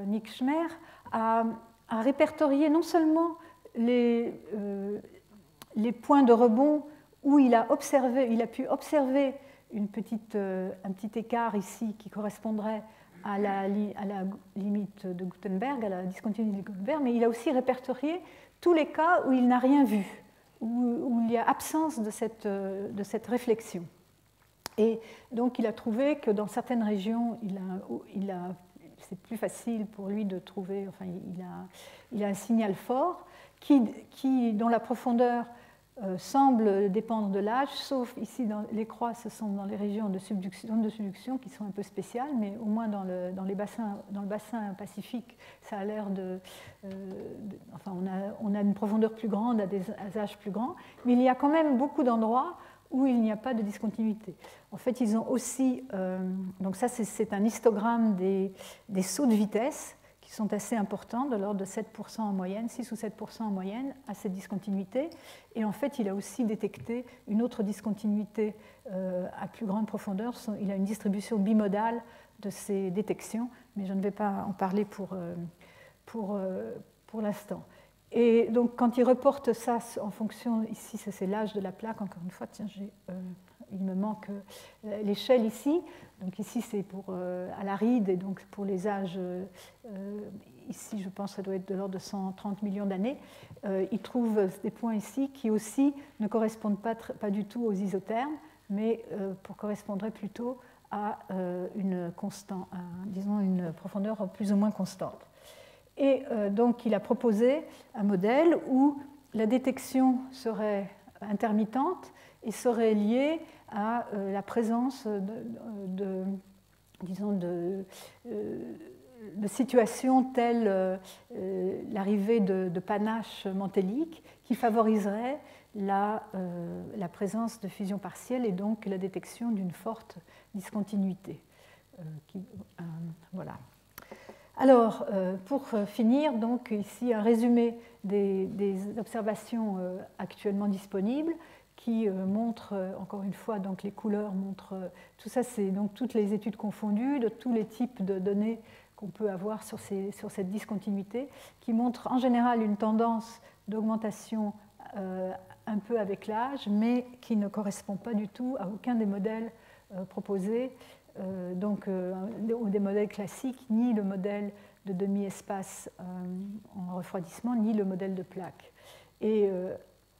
Nick Schmer, a répertorié non seulement les points de rebond où il a pu observer un petit écart ici qui correspondrait à la limite de Gutenberg, à la discontinuité de Gutenberg, mais il a aussi répertorié tous les cas où il n'a rien vu, où il y a absence de cette réflexion. Et donc il a trouvé que dans certaines régions, c'est plus facile pour lui de trouver, enfin il a un signal fort dont la profondeur semble dépendre de l'âge, sauf ici, les croix, ce sont dans les régions de subduction qui sont un peu spéciales, mais au moins dans le bassin Pacifique, ça a l'air enfin, on a une profondeur plus grande à des âges plus grands, mais il y a quand même beaucoup d'endroits où il n'y a pas de discontinuité. En fait, ils ont aussi, donc ça c'est un histogramme des sauts de vitesse, qui sont assez importants, de l'ordre de 7% en moyenne, 6 ou 7% en moyenne, à cette discontinuité. Et en fait, il a aussi détecté une autre discontinuité à plus grande profondeur. Il a une distribution bimodale de ces détections, mais je ne vais pas en parler pour l'instant. Et donc, quand il reporte ça en fonction, ici, c'est l'âge de la plaque, encore une fois, tiens, il me manque l'échelle ici. Donc ici, c'est à l'aride, et donc pour les âges, ici, je pense que ça doit être de l'ordre de 130 millions d'années. Il trouve des points ici qui aussi ne correspondent pas du tout aux isothermes, mais correspondraient plutôt à une profondeur plus ou moins constante. Et donc, il a proposé un modèle où la détection serait intermittente et serait lié à la présence disons de situations telles l'arrivée de panaches mantéliques qui favoriseraient la présence de fusion partielle et donc la détection d'une forte discontinuité. Voilà. Alors, pour finir, donc ici un résumé des observations actuellement disponibles qui montrent, encore une fois, donc les couleurs montrent, tout ça c'est donc toutes les études confondues de tous les types de données qu'on peut avoir sur cette discontinuité, qui montrent en général une tendance d'augmentation un peu avec l'âge, mais qui ne correspond pas du tout à aucun des modèles proposés, des modèles classiques, ni le modèle de demi-espace en refroidissement, ni le modèle de plaque. Et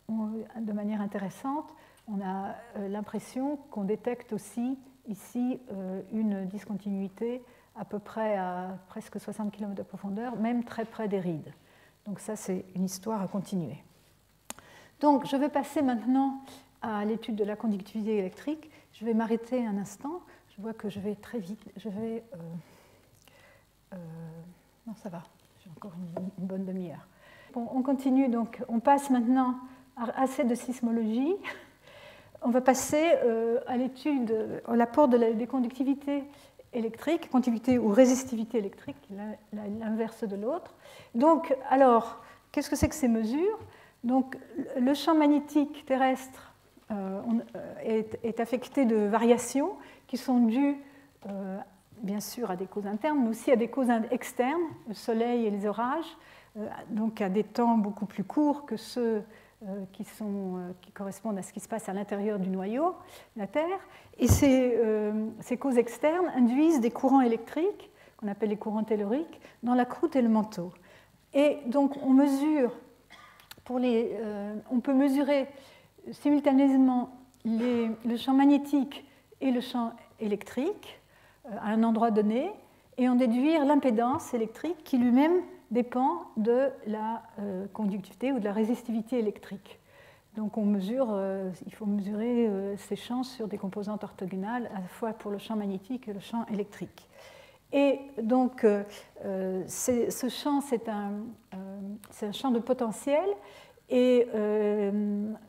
de manière intéressante, on a l'impression qu'on détecte aussi ici une discontinuité à peu près à presque 60 km de profondeur, même très près des rides. Donc ça, c'est une histoire à continuer. Donc je vais passer maintenant à l'étude de la conductivité électrique. Je vais m'arrêter un instant. Je vois que je vais très vite. Non, ça va. J'ai encore une bonne demi-heure. Bon, on continue. Donc on passe maintenant assez de sismologie. On va passer à l'étude, à l'apport des conductivités électriques, conductivité ou résistivité électrique, l'inverse de l'autre. Donc, alors, qu'est-ce que c'est que ces mesures? Donc, le champ magnétique terrestre est affecté de variations qui sont dues, bien sûr, à des causes internes, mais aussi à des causes externes, le soleil et les orages, donc à des temps beaucoup plus courts que ceux qui correspondent à ce qui se passe à l'intérieur du noyau, la Terre. Et ces causes externes induisent des courants électriques, qu'on appelle les courants telluriques, dans la croûte et le manteau. Et donc on peut mesurer simultanément le champ magnétique et le champ électrique à un endroit donné, et en déduire l'impédance électrique qui lui-même dépend de la conductivité ou de la résistivité électrique. Donc il faut mesurer ces champs sur des composantes orthogonales, à la fois pour le champ magnétique et le champ électrique. Et donc ce champ, c'est un champ de potentiel, et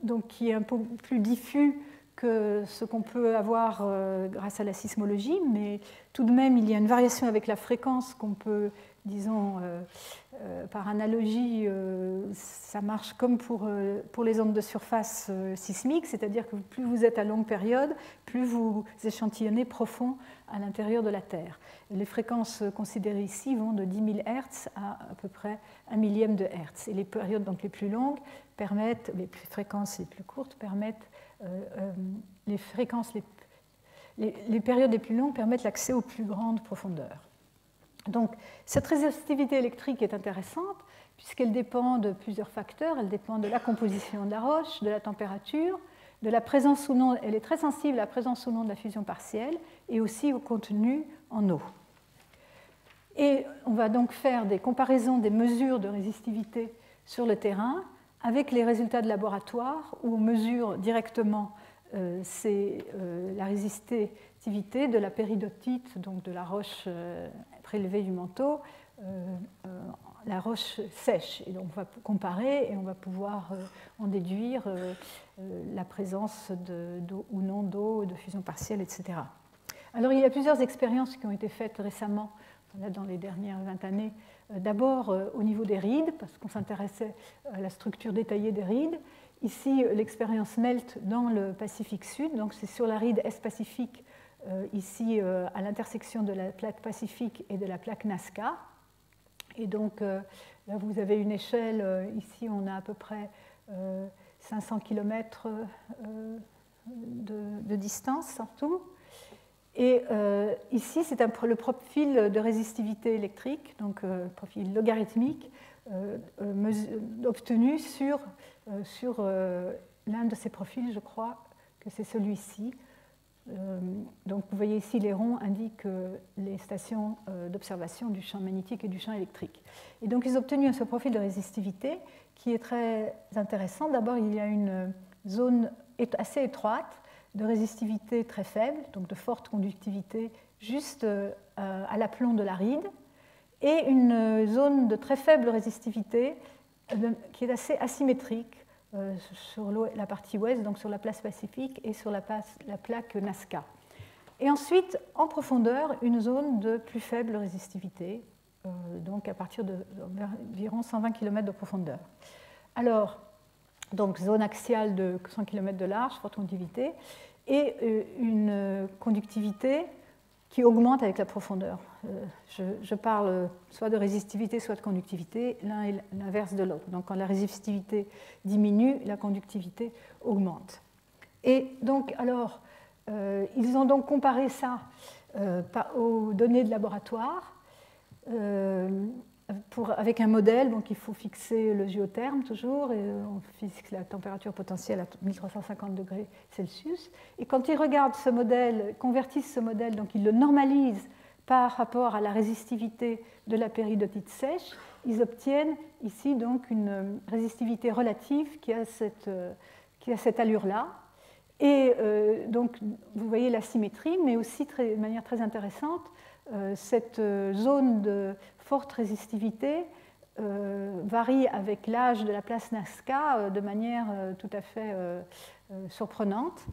donc qui est un peu plus diffus que ce qu'on peut avoir grâce à la sismologie, mais tout de même, il y a une variation avec la fréquence qu'on peut, disons, par analogie, ça marche comme pour les ondes de surface sismiques, c'est-à-dire que plus vous êtes à longue période, plus vous échantillonnez profond à l'intérieur de la Terre. Les fréquences considérées ici vont de 10 000 Hz à peu près 1 millième de Hertz. Et les périodes donc les plus longues permettent, les fréquences les plus courtes permettent, les périodes les plus longues permettent l'accès aux plus grandes profondeurs. Donc, cette résistivité électrique est intéressante puisqu'elle dépend de plusieurs facteurs. Elle dépend de la composition de la roche, de la température, de la présence ou non. Elle est très sensible à la présence ou non de la fusion partielle et aussi au contenu en eau. Et on va donc faire des comparaisons des mesures de résistivité sur le terrain avec les résultats de laboratoire où on mesure directement la résistivité de la péridotite, donc de la roche prélevée du manteau, la roche sèche. Et donc on va comparer et on va pouvoir en déduire la présence d'eau ou non d'eau, de fusion partielle, etc. Alors il y a plusieurs expériences qui ont été faites récemment, dans les dernières 20 années. D'abord au niveau des rides, parce qu'on s'intéressait à la structure détaillée des rides. Ici, l'expérience MELT dans le Pacifique Sud, donc c'est sur la ride Est-Pacifique, ici à l'intersection de la plaque Pacifique et de la plaque Nazca. Et donc là, vous avez une échelle, ici on a à peu près 500 km de distance en tout. Et ici, c'est le profil de résistivité électrique, donc profil logarithmique, obtenu sur l'un de ces profils, je crois que c'est celui-ci. Donc vous voyez ici, les ronds indiquent les stations d'observation du champ magnétique et du champ électrique. Et donc ils ont obtenu ce profil de résistivité qui est très intéressant. D'abord, il y a une zone assez étroite, de résistivité très faible, donc de forte conductivité, juste à l'aplomb de l'aride, et une zone de très faible résistivité qui est assez asymétrique sur la partie ouest, donc sur la place Pacifique et sur la plaque Nazca. Et ensuite, en profondeur, une zone de plus faible résistivité, donc à partir d'environ 120 km de profondeur. Alors, donc zone axiale de 100 km de large, forte conductivité, et une conductivité qui augmente avec la profondeur. Je parle soit de résistivité, soit de conductivité, l'un est l'inverse de l'autre. Donc quand la résistivité diminue, la conductivité augmente. Et donc, alors, ils ont donc comparé ça aux données de laboratoire avec un modèle. Donc il faut fixer le géotherme toujours, et on fixe la température potentielle à 1350 degrés Celsius. Et quand ils regardent ce modèle, convertissent ce modèle, donc ils le normalisent par rapport à la résistivité de la péridotite sèche, ils obtiennent ici donc une résistivité relative qui a cette allure-là. Et donc, vous voyez la symétrie, mais aussi de manière très intéressante, cette zone de forte résistivité varie avec l'âge de la place Nazca de manière tout à fait surprenante.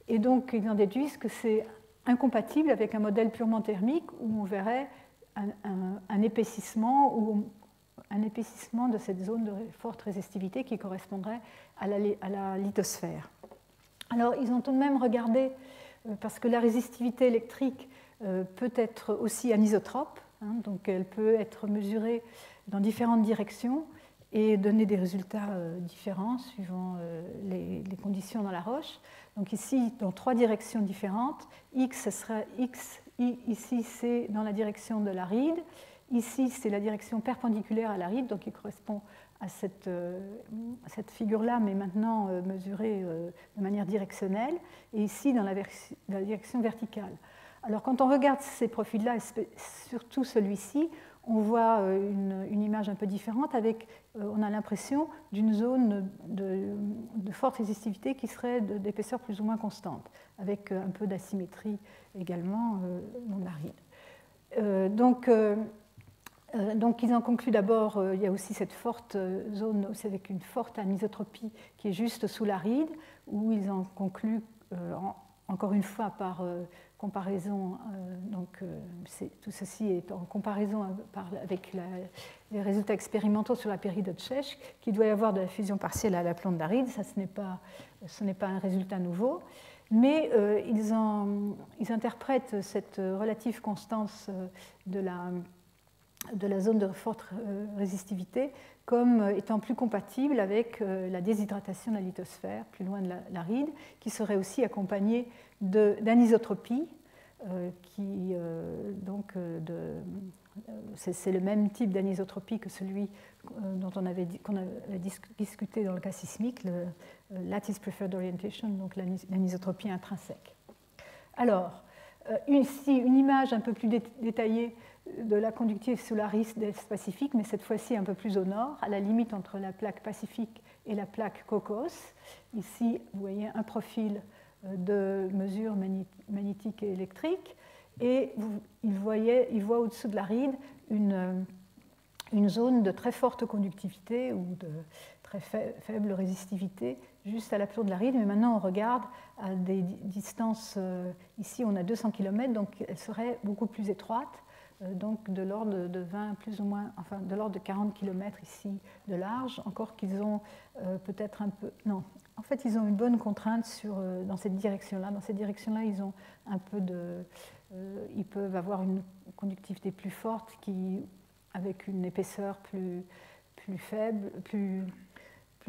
Et donc, ils en déduisent que c'est incompatible avec un modèle purement thermique où on verrait un épaississement de cette zone de forte résistivité qui correspondrait à la lithosphère. Alors, ils ont tout de même regardé, parce que la résistivité électrique peut être aussi anisotrope, donc elle peut être mesurée dans différentes directions et donner des résultats différents suivant les conditions dans la roche. Donc ici, dans 3 directions différentes, X, ce sera X, ici c'est dans la direction de l'aride, ici c'est la direction perpendiculaire à l'aride, donc qui correspond à cette figure-là, mais maintenant mesurée de manière directionnelle, et ici dans la direction verticale. Alors quand on regarde ces profils-là, et surtout celui-ci, on voit une image un peu différente, on a l'impression d'une zone de forte résistivité qui serait d'épaisseur plus ou moins constante, avec un peu d'asymétrie également dans l'aride. Donc, ils en concluent d'abord, il y a aussi cette forte zone aussi avec une forte anisotropie qui est juste sous l'aride, où ils en concluent, encore une fois, par comparaison, tout ceci est en comparaison avec les résultats expérimentaux sur la période sèche, qu'il doit y avoir de la fusion partielle à l'aplomb de l'aride. Ça, ce n'est pas un résultat nouveau. Mais ils interprètent cette relative constance de la zone de forte résistivité comme étant plus compatible avec la déshydratation de la lithosphère, plus loin de l'aride, qui serait aussi accompagnée d'anisotropie, c'est le même type d'anisotropie que celui qu'on avait discuté dans le cas sismique, le lattice preferred orientation, donc l'anisotropie intrinsèque. Alors, ici, une image un peu plus détaillée de la conductivité solariste de l'Est Pacifique, mais cette fois-ci un peu plus au nord, à la limite entre la plaque Pacifique et la plaque Cocos. Ici, vous voyez un profil de mesures magnétiques et électriques, et il voit au-dessous de l'aride une zone de très forte conductivité ou de très faible résistivité juste à l'aplomb de l'aride, mais maintenant on regarde à des distances, ici on a 200 km, donc elle serait beaucoup plus étroite, donc de l'ordre de 20 plus ou moins, enfin de l'ordre de 40 km ici de large, encore qu'ils ont peut-être un peu, non, en fait ils ont une bonne contrainte dans cette direction-là. Dans cette direction-là, ils ont un peu ils peuvent avoir une conductivité plus forte avec une épaisseur plus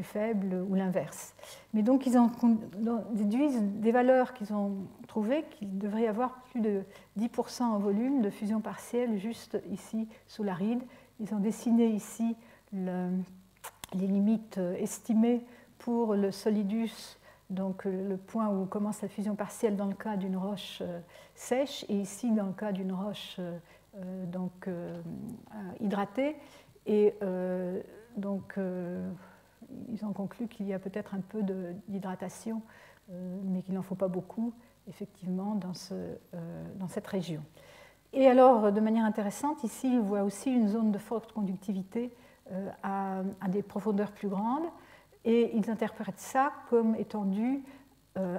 faible ou l'inverse. Mais donc ils en déduisent des valeurs qu'ils ont trouvées qu'il devrait y avoir plus de 10% en volume de fusion partielle juste ici sous l'aride. Ils ont dessiné ici les limites estimées pour le solidus, donc le point où commence la fusion partielle dans le cas d'une roche sèche, et ici dans le cas d'une roche hydratée. Et ils ont conclu qu'il y a peut-être un peu d'hydratation mais qu'il n'en faut pas beaucoup, effectivement, dans cette région. Et alors, de manière intéressante, ici, il voit aussi une zone de forte conductivité à des profondeurs plus grandes, et ils interprètent ça comme étant dû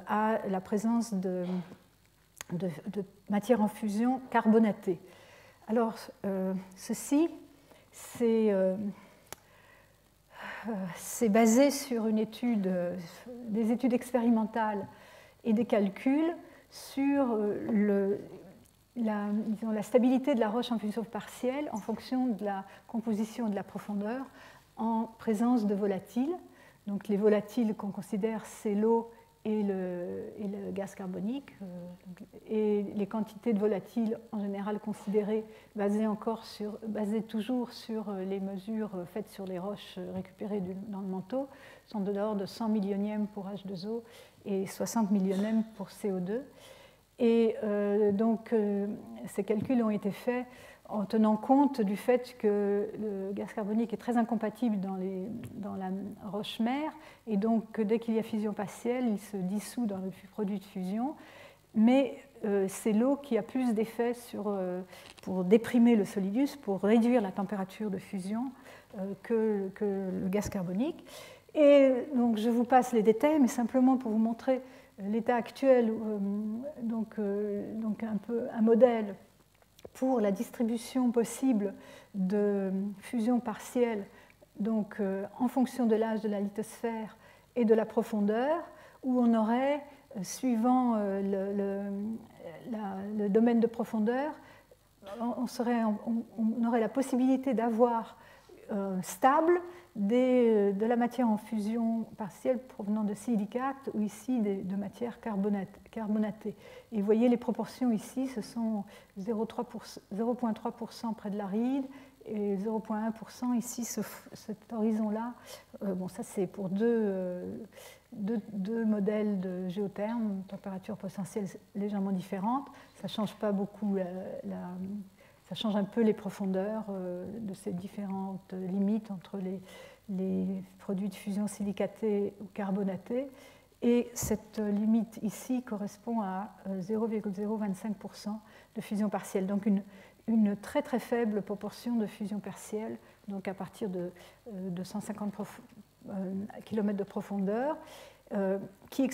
à la présence de matière en fusion carbonatée. Alors, ceci, c'est basé sur des études expérimentales et des calculs sur la stabilité de la roche en fusion partielle en fonction de la composition et de la profondeur en présence de volatiles. Donc les volatiles qu'on considère, c'est l'eau et le gaz carbonique, et les quantités de volatiles en général considérées basées toujours sur les mesures faites sur les roches récupérées dans le manteau sont de l'ordre de 100 millionièmes pour H2O et 60 millionièmes pour CO2. Et donc ces calculs ont été faits en tenant compte du fait que le gaz carbonique est très incompatible dans la roche-mère, et donc dès qu'il y a fusion partielle, il se dissout dans le produit de fusion, mais c'est l'eau qui a plus d'effet pour déprimer le solidus, pour réduire la température de fusion que le gaz carbonique. Et donc je vous passe les détails, mais simplement pour vous montrer l'état actuel, donc un modèle pour la distribution possible de fusion partielle, donc en fonction de l'âge de la lithosphère et de la profondeur, où on aurait, suivant le domaine de profondeur, on aurait la possibilité d'avoir stable de la matière en fusion partielle provenant de silicates ou ici de matière carbonatée. Et vous voyez les proportions ici, ce sont 0,3% près de l'aride et 0,1% ici, cet horizon-là. Bon, ça c'est pour deux modèles de géotherme, température potentielle légèrement différentes. Ça ne change pas beaucoup ça change un peu les profondeurs de ces différentes limites entre les produits de fusion silicatés ou carbonatés. Et cette limite ici correspond à 0,025% de fusion partielle. Donc une très très faible proportion de fusion partielle, donc à partir de 150 km de profondeur, qui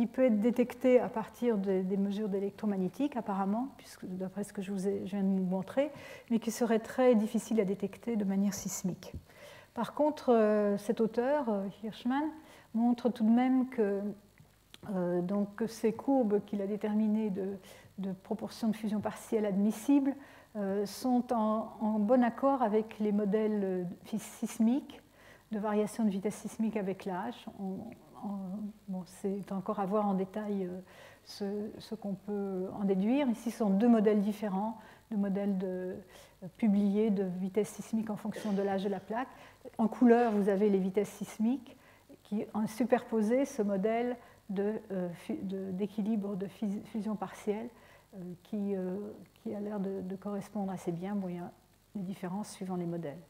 peut être détecté à partir des mesures d'électromagnétique, apparemment, puisque d'après ce que je viens de vous montrer, mais qui serait très difficile à détecter de manière sismique. Par contre, cet auteur, Hirschman, montre tout de même que donc, ces courbes qu'il a déterminées de proportion de fusion partielle admissible sont en bon accord avec les modèles sismiques, de variation de vitesse sismique avec l'âge. Bon, c'est encore à voir en détail ce qu'on peut en déduire. Ici, ce sont deux modèles différents, deux modèles publiés de vitesse sismique en fonction de l'âge de la plaque. En couleur, vous avez les vitesses sismiques qui ont superposé ce modèle d'équilibre de fusion partielle qui a l'air de correspondre assez bien. Bon, il y a des différences suivant les modèles.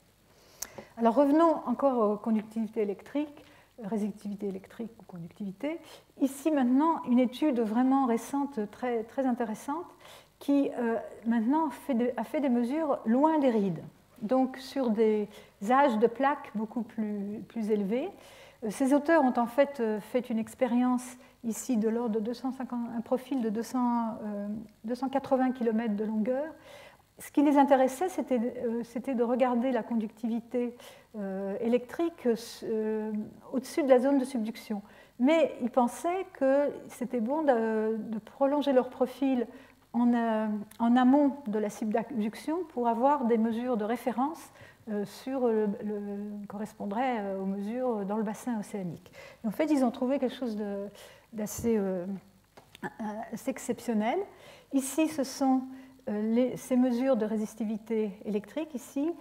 Alors revenons encore aux conductivités électriques, résistivité électrique ou conductivité. Ici maintenant, une étude vraiment récente, très, très intéressante, qui maintenant a fait des mesures loin des rides, donc sur des âges de plaques beaucoup plus élevés. Ces auteurs ont en fait une expérience ici de l'ordre de un profil de 280 km de longueur. Ce qui les intéressait, c'était de regarder la conductivité électrique au-dessus de la zone de subduction. Mais ils pensaient que c'était bon de prolonger leur profil en amont de la subduction pour avoir des mesures de référence correspondraient aux mesures dans le bassin océanique. Et en fait, ils ont trouvé quelque chose d'assez exceptionnel. Ici, ce sont ces mesures de résistivité électrique, ici,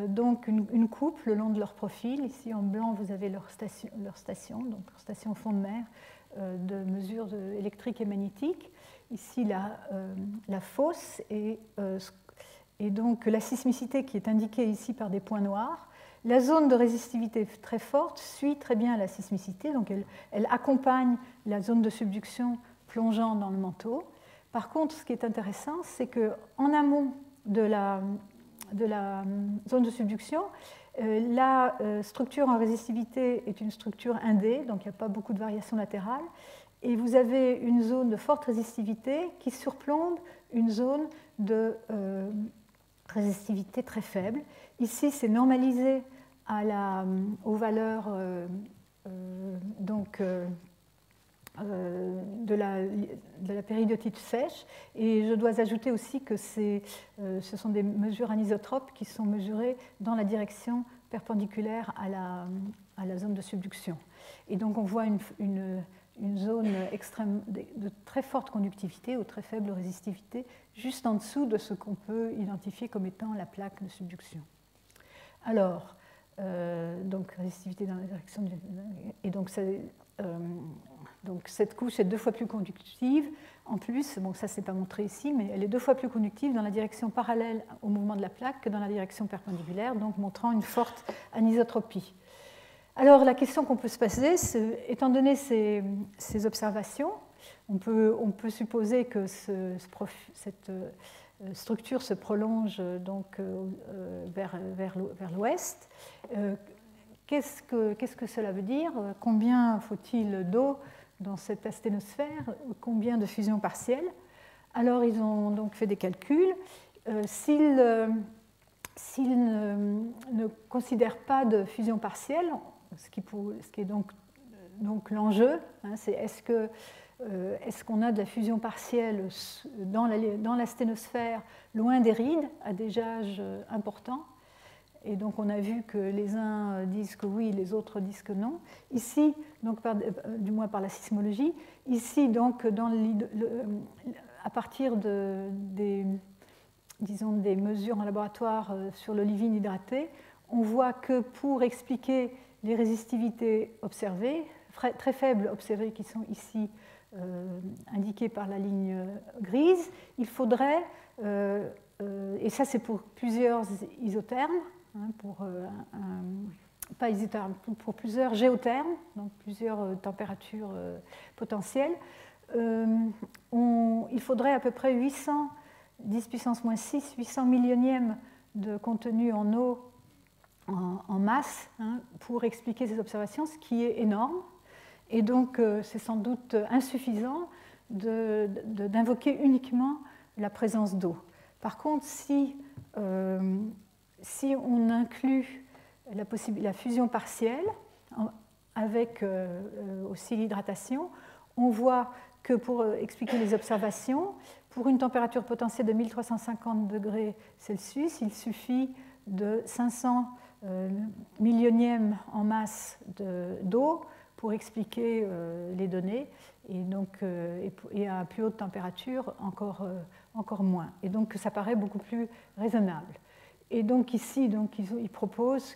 donc une coupe le long de leur profil. Ici, en blanc, vous avez leur station, donc leur station fond de mer de mesures électriques et magnétiques. Ici, la fosse et et donc la sismicité qui est indiquée ici par des points noirs. La zone de résistivité très forte suit très bien la sismicité, donc elle accompagne la zone de subduction plongeant dans le manteau. Par contre, ce qui est intéressant, c'est qu'en amont de la zone de subduction, la structure en résistivité est une structure 1D, donc il n'y a pas beaucoup de variations latérales, et vous avez une zone de forte résistivité qui surplombe une zone de résistivité très faible. Ici, c'est normalisé aux valeurs de la péridotite sèche. Et je dois ajouter aussi que ce sont des mesures anisotropes qui sont mesurées dans la direction perpendiculaire à la zone de subduction. Et donc on voit une zone extrême de très forte conductivité ou très faible résistivité juste en dessous de ce qu'on peut identifier comme étant la plaque de subduction. Alors, donc résistivité dans la direction et donc cette couche est 2 fois plus conductive. En plus, bon, ça c'est pas montré ici, mais elle est 2 fois plus conductive dans la direction parallèle au mouvement de la plaque que dans la direction perpendiculaire, donc montrant une forte anisotropie. Alors la question qu'on peut se poser, étant donné ces observations, on peut supposer que cette structure se prolonge donc vers l'ouest. Qu'est-ce que cela veut dire? Combien faut-il d'eau dans cette asténosphère? Combien de fusions partielles? Alors ils ont donc fait des calculs. S'ils ne considèrent pas de fusion partielle, ce qui est donc l'enjeu, hein, c'est est-ce qu'on a de la fusion partielle dans l'asténosphère loin des rides, à des âges importants? Et donc on a vu que les uns disent que oui, les autres disent que non. Ici, donc du moins par la sismologie, ici donc à partir des mesures en laboratoire sur l'olivine hydratée, on voit que pour expliquer les résistivités observées, très faibles observées qui sont ici indiquées par la ligne grise, il faudrait, et ça c'est pour plusieurs isothermes, pas isothermes, pour plusieurs géothermes, donc plusieurs températures potentielles, il faudrait à peu près 800, 10 puissance moins 6, 800 millionièmes de contenu en eau en masse, hein, pour expliquer ces observations, ce qui est énorme. Et donc, c'est sans doute insuffisant d'invoquer uniquement la présence d'eau. Par contre, si on inclut la fusion partielle avec aussi l'hydratation, on voit que pour expliquer les observations, pour une température potentielle de 1350 degrés Celsius, il suffit de 500 millionièmes en masse d'eau pour expliquer les données, et donc et à plus haute température encore moins. Et donc ça paraît beaucoup plus raisonnable. Et donc ici, donc, ils proposent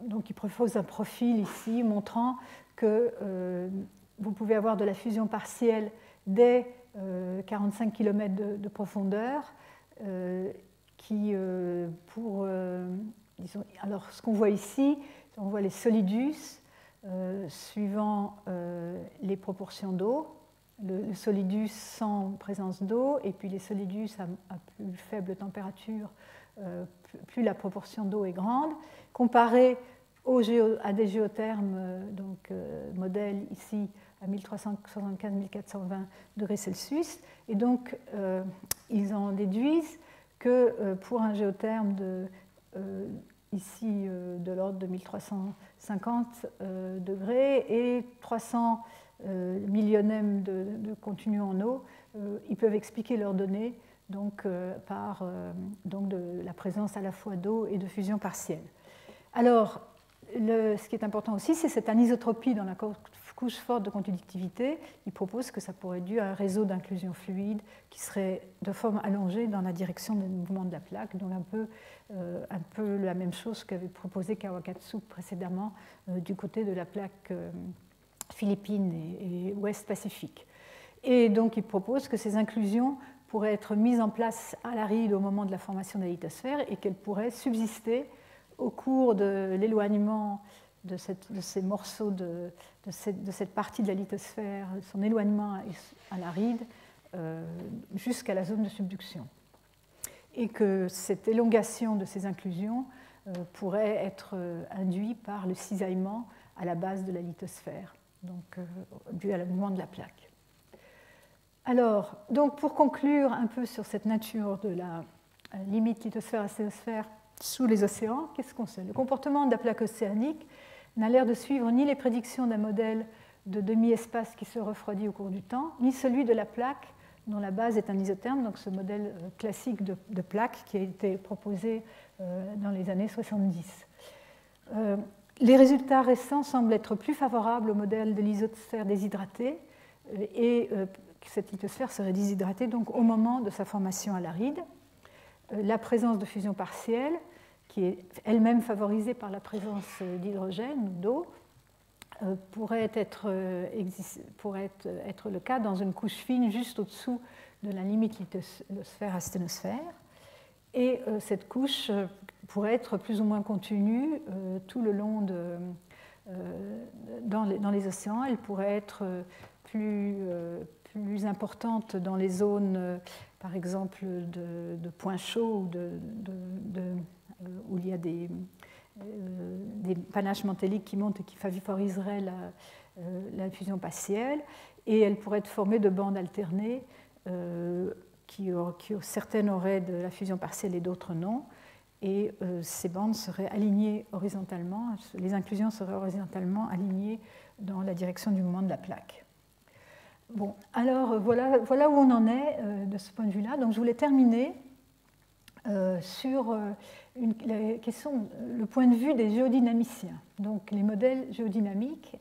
donc ils proposent un profil ici montrant que vous pouvez avoir de la fusion partielle dès 45 km de profondeur, alors ce qu'on voit ici, on voit les solidus suivant les proportions d'eau, le solidus sans présence d'eau, et puis les solidus à plus faible température, plus la proportion d'eau est grande, comparé à des géothermes, donc modèle ici à 1375-1420 degrés Celsius. Et donc, ils en déduisent que pour un géotherme ici de l'ordre de 1350 degrés et 300 millionièmes de contenu en eau, ils peuvent expliquer leurs données donc, par de la présence à la fois d'eau et de fusion partielle. Alors, ce qui est important aussi, c'est cette anisotropie dans la couche forte de conductivité. Ils proposent que ça pourrait être dû à un réseau d'inclusion fluide qui serait de forme allongée dans la direction du mouvement de la plaque, donc un peu la même chose qu'avait proposé Kawakatsu précédemment du côté de la plaque philippine et ouest Pacifique. Et donc ils proposent que ces inclusions pourrait être mise en place à l'aride au moment de la formation de la lithosphère et qu'elle pourrait subsister au cours de l'éloignement de ces morceaux, de cette partie de la lithosphère, son éloignement à l'aride, jusqu'à la zone de subduction. Et que cette élongation de ces inclusions pourrait être induite par le cisaillement à la base de la lithosphère, donc dû à mouvement de la plaque. Alors, donc pour conclure un peu sur cette nature de la limite lithosphère-asténosphère sous les océans, qu'est-ce qu'on sait? Le comportement de la plaque océanique n'a l'air de suivre ni les prédictions d'un modèle de demi-espace qui se refroidit au cours du temps, ni celui de la plaque dont la base est un isotherme, donc ce modèle classique de plaque qui a été proposé dans les années 70. Les résultats récents semblent être plus favorables au modèle de l'isosphère déshydratée et cette lithosphère serait déshydratée donc au moment de sa formation à l'aride. La présence de fusion partielle, qui est elle-même favorisée par la présence d'hydrogène ou d'eau, pourrait être le cas dans une couche fine juste au-dessous de la limite lithosphère-asténosphère. Et cette couche pourrait être plus ou moins continue tout le long dans les océans. Elle pourrait être plus importante dans les zones, par exemple, de points chauds où il y a des panaches mantéliques qui montent et qui favoriseraient la fusion partielle. Et elle pourrait être formée de bandes alternées qui certaines auraient de la fusion partielle et d'autres non. Et ces bandes seraient alignées horizontalement, les inclusions seraient horizontalement alignées dans la direction du mouvement de la plaque. Bon, alors voilà où on en est de ce point de vue-là. Donc je voulais terminer sur la question, le point de vue des géodynamiciens, donc les modèles géodynamiques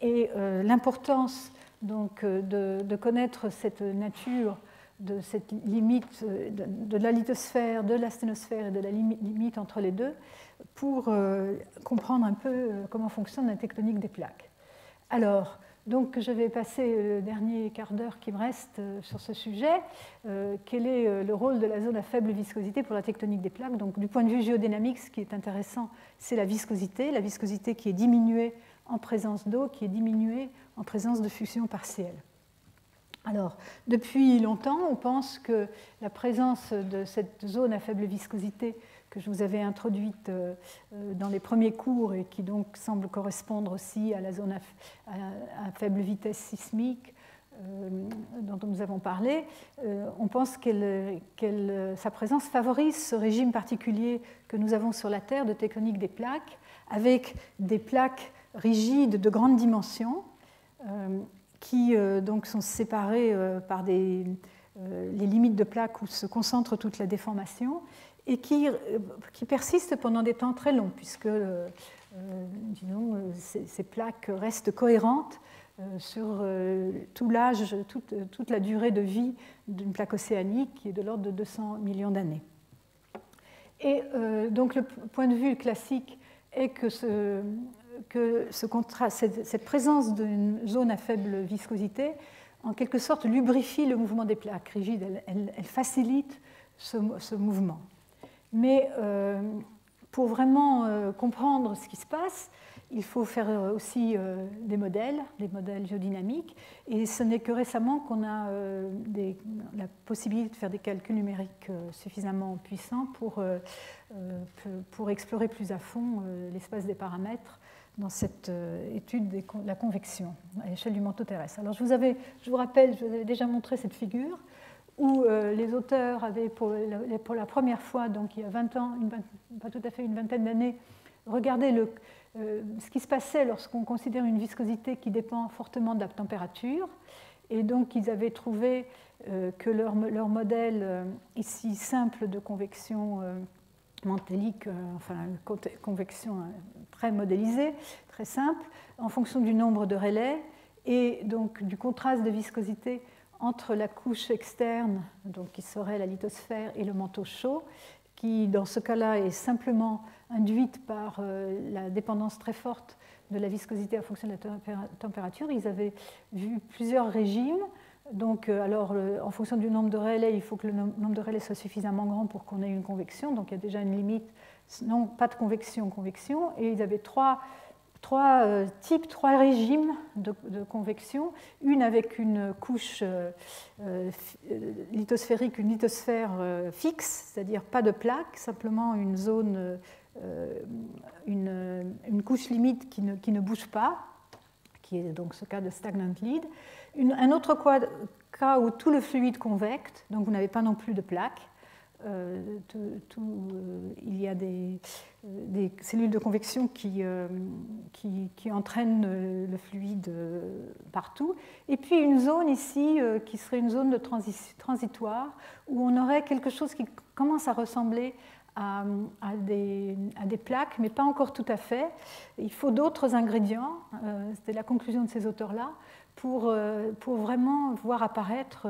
et l'importance donc de connaître cette nature de cette limite de la lithosphère, de l'asténosphère et de la limite entre les deux pour comprendre un peu comment fonctionne la tectonique des plaques. Alors, donc, je vais passer le dernier quart d'heure qui me reste sur ce sujet. Quel est le rôle de la zone à faible viscosité pour la tectonique des plaques? Donc, du point de vue géodynamique, ce qui est intéressant, c'est la viscosité qui est diminuée en présence d'eau, qui est diminuée en présence de fusion partielle. Alors, depuis longtemps, on pense que la présence de cette zone à faible viscosité que je vous avais introduite dans les premiers cours et qui donc semble correspondre aussi à la zone à faible vitesse sismique dont nous avons parlé, on pense sa présence favorise ce régime particulier que nous avons sur la Terre de tectonique des plaques, avec des plaques rigides de grande dimension qui donc sont séparées par les limites de plaques où se concentre toute la déformation et qui persistent pendant des temps très longs, puisque disons, ces plaques restent cohérentes sur tout l'âge, toute la durée de vie d'une plaque océanique qui est de l'ordre de 200 millions d'années. Et donc le point de vue classique est que cette présence d'une zone à faible viscosité, en quelque sorte, lubrifie le mouvement des plaques rigides, elle facilite ce mouvement. Mais pour vraiment comprendre ce qui se passe, il faut faire aussi des modèles géodynamiques. Et ce n'est que récemment qu'on a la possibilité de faire des calculs numériques suffisamment puissants pour explorer plus à fond l'espace des paramètres dans cette étude de la convection à l'échelle du manteau terrestre. Alors je vous rappelle, je vous avais déjà montré cette figure où les auteurs avaient pour la première fois, donc il y a 20 ans, pas tout à fait une vingtaine d'années, regardé ce qui se passait lorsqu'on considère une viscosité qui dépend fortement de la température. Et donc ils avaient trouvé que leur modèle ici simple de convection mantélique, enfin convection très modélisée, très simple, en fonction du nombre de relais et donc du contraste de viscosité entre la couche externe, donc qui serait la lithosphère, et le manteau chaud, qui dans ce cas-là est simplement induite par la dépendance très forte de la viscosité en fonction de la température. Ils avaient vu plusieurs régimes Donc, alors, en fonction du nombre de relais, il faut que le nombre de relais soit suffisamment grand pour qu'on ait une convection. Donc, il y a déjà une limite. Non, pas de convection, convection. Et ils avaient trois types, trois régimes de convection. Une avec une couche lithosphérique, une lithosphère fixe, c'est-à-dire pas de plaque, simplement une zone, une couche limite qui ne bouge pas, qui est donc ce cas de stagnant lead. Un autre cas où tout le fluide convecte, donc vous n'avez pas non plus de plaque. Il y a des cellules de convection qui entraînent le fluide partout. Et puis une zone ici qui serait une zone de transitoire où on aurait quelque chose qui commence à ressembler à des plaques, mais pas encore tout à fait. Il faut d'autres ingrédients, c'était la conclusion de ces auteurs-là, pour vraiment voir apparaître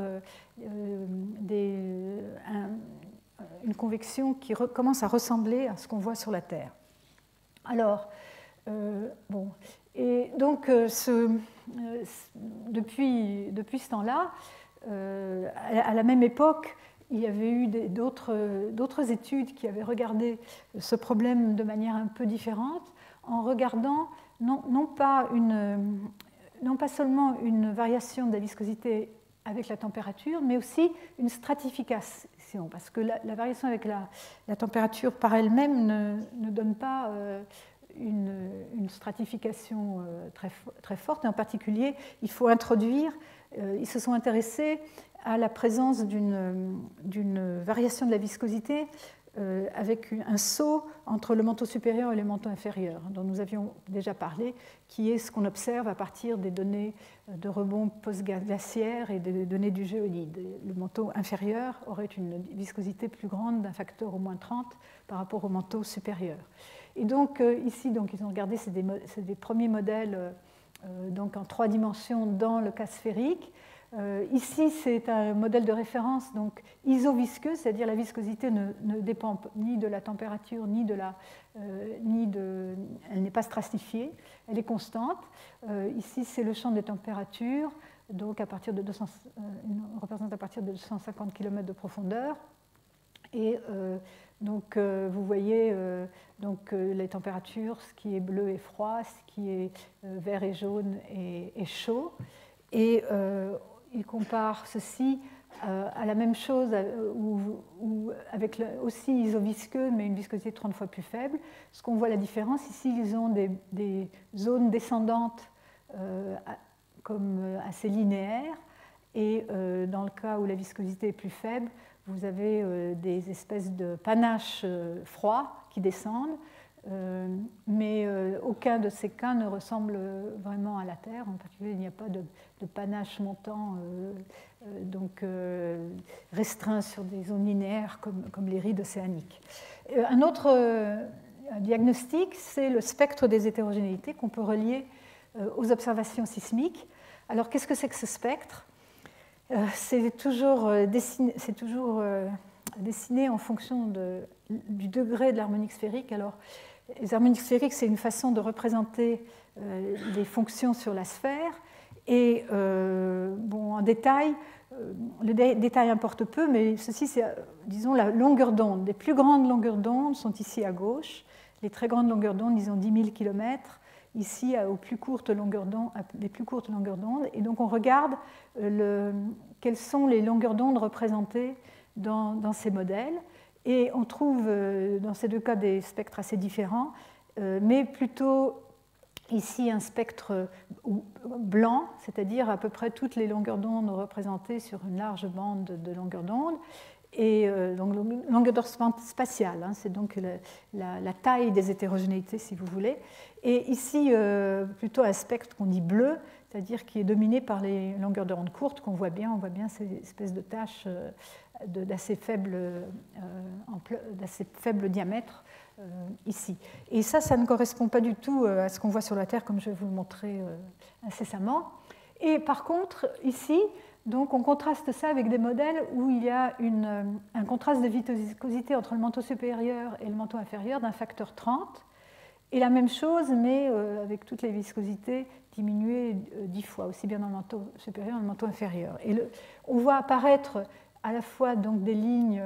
une convection qui commence à ressembler à ce qu'on voit sur la Terre. Alors, bon, et donc depuis ce temps-là, à la même époque, il y avait eu d'autres études qui avaient regardé ce problème de manière un peu différente, en regardant non pas seulement une variation de la viscosité avec la température, mais aussi une stratification, parce que la variation avec la température par elle-même ne donne pas une stratification très forte, et en particulier, il faut introduire, ils se sont intéressés à la présence d'une variation de la viscosité avec un saut entre le manteau supérieur et le manteau inférieur, dont nous avions déjà parlé, qui est ce qu'on observe à partir des données de rebond post-glaciaire et des données du géolide. Le manteau inférieur aurait une viscosité plus grande d'un facteur au moins 30 par rapport au manteau supérieur. Et donc ici, ils ont regardé, c'est des premiers modèles donc en 3 dimensions dans le cas sphérique. Ici, c'est un modèle de référence donc isovisqueux, c'est-à-dire la viscosité ne dépend ni de la température, elle n'est pas stratifiée, elle est constante. Ici, c'est le champ des températures, donc représente à partir de 250 km de profondeur. Et donc, vous voyez les températures, ce qui est bleu et froid, ce qui est vert et jaune et chaud. Et il compare ceci à la même chose, avec aussi isovisqueux, mais une viscosité 30 fois plus faible. Ce qu'on voit la différence, ici, ils ont des zones descendantes comme assez linéaires, et dans le cas où la viscosité est plus faible, vous avez des espèces de panaches froids qui descendent, mais aucun de ces cas ne ressemble vraiment à la Terre. En particulier, il n'y a pas de panache montant restreint sur des zones linéaires comme les rides océaniques. Un autre diagnostic, c'est le spectre des hétérogénéités qu'on peut relier aux observations sismiques. Alors, qu'est-ce que c'est que ce spectre ? C'est toujours dessiné en fonction du degré de l'harmonique sphérique. Alors, les harmoniques sphériques, c'est une façon de représenter les fonctions sur la sphère. Et en détail, le détail importe peu, mais ceci, c'est, disons, la longueur d'onde. Les plus grandes longueurs d'onde sont ici à gauche. Les très grandes longueurs d'onde, disons 10 000 km, ici les plus courtes longueurs d'onde. Et donc, on regarde quelles sont les longueurs d'onde représentées dans ces modèles. Et on trouve dans ces deux cas des spectres assez différents, mais plutôt ici un spectre blanc, c'est-à-dire à peu près toutes les longueurs d'onde représentées sur une large bande de longueur d'onde. Et donc longueur d'onde spatiale, hein, c'est donc la taille des hétérogénéités, si vous voulez. Et ici, plutôt un spectre qu'on dit bleu, c'est-à-dire qui est dominé par les longueurs d'onde courtes qu'on voit bien. On voit bien ces espèces de taches d'assez faible diamètre ici. Et ça ne correspond pas du tout à ce qu'on voit sur la Terre, comme je vais vous le montrer incessamment. Et par contre, ici, donc, on contraste ça avec des modèles où il y a un contraste de viscosité entre le manteau supérieur et le manteau inférieur d'un facteur 30. Et la même chose, mais avec toutes les viscosités diminuées 10 fois, aussi bien dans le manteau supérieur que dans le manteau inférieur. Et on voit apparaître à la fois donc, des lignes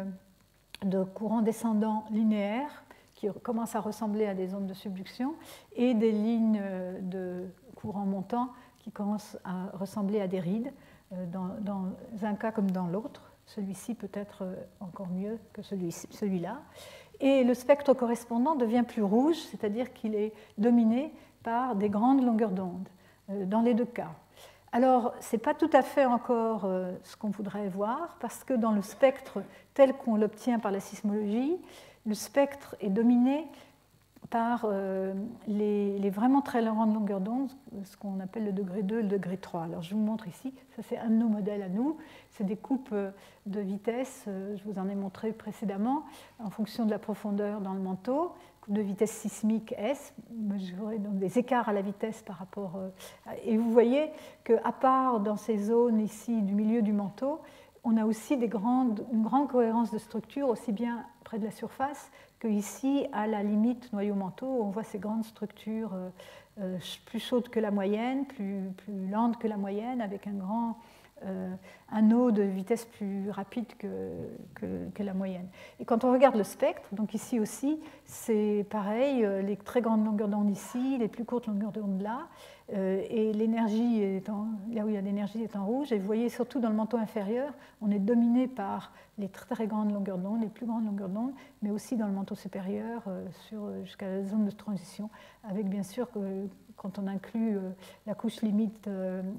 de courant descendant linéaires qui commencent à ressembler à des ondes de subduction et des lignes de courant montant qui commencent à ressembler à des rides dans un cas comme dans l'autre. Celui-ci peut être encore mieux que celui-là. Et le spectre correspondant devient plus rouge, c'est-à-dire qu'il est dominé par des grandes longueurs d'onde dans les deux cas. Alors, ce n'est pas tout à fait encore ce qu'on voudrait voir, parce que dans le spectre tel qu'on l'obtient par la sismologie, le spectre est dominé par les vraiment très grandes longueurs d'onde, ce qu'on appelle le degré 2 et le degré 3. Alors je vous montre ici, ça c'est un de nos modèles à nous, c'est des coupes de vitesse, je vous en ai montré précédemment, en fonction de la profondeur dans le manteau, coupe de vitesse sismique S, mesurée donc des écarts à la vitesse par rapport... et vous voyez qu'à part dans ces zones ici du milieu du manteau, on a aussi une grande cohérence de structure, aussi bien près de la surface qu'ici, à la limite noyau-manteau, on voit ces grandes structures plus chaudes que la moyenne, plus lentes que la moyenne, avec un eau de vitesse plus rapide que la moyenne. Et quand on regarde le spectre, donc ici aussi, c'est pareil, les très grandes longueurs d'onde ici, les plus courtes longueurs d'onde là, et l'énergie, là où il y a l'énergie, est en rouge. Et vous voyez, surtout dans le manteau inférieur, on est dominé par les très grandes longueurs d'onde, les plus grandes longueurs d'onde, mais aussi dans le manteau supérieur, jusqu'à la zone de transition, avec bien sûr, quand on inclut la couche limite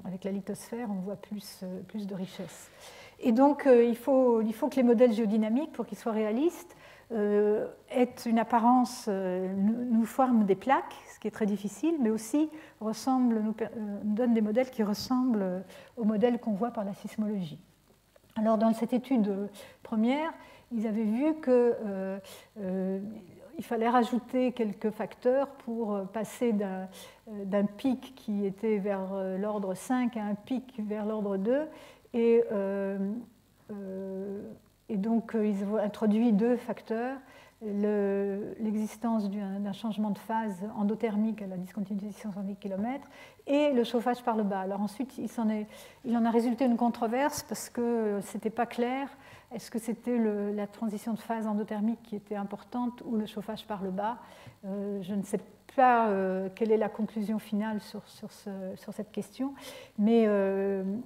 avec la lithosphère, on voit plus de richesse. Et donc, il faut que les modèles géodynamiques, pour qu'ils soient réalistes, aient une apparence, nous forment des plaques, ce qui est très difficile, mais aussi nous donnent des modèles qui ressemblent aux modèles qu'on voit par la sismologie. Alors, dans cette étude première, ils avaient vu qu'il fallait rajouter quelques facteurs pour passer d'un pic qui était vers l'ordre 5 à un pic vers l'ordre 2. Et donc, ils ont introduit deux facteurs, l'existence d'un changement de phase endothermique à la discontinuité de 670 km et le chauffage par le bas. Alors ensuite, il en a résulté une controverse parce que ce n'était pas clair. Est-ce que c'était la transition de phase endothermique qui était importante ou le chauffage par le bas? Je ne sais pas quelle est la conclusion finale sur cette question, mais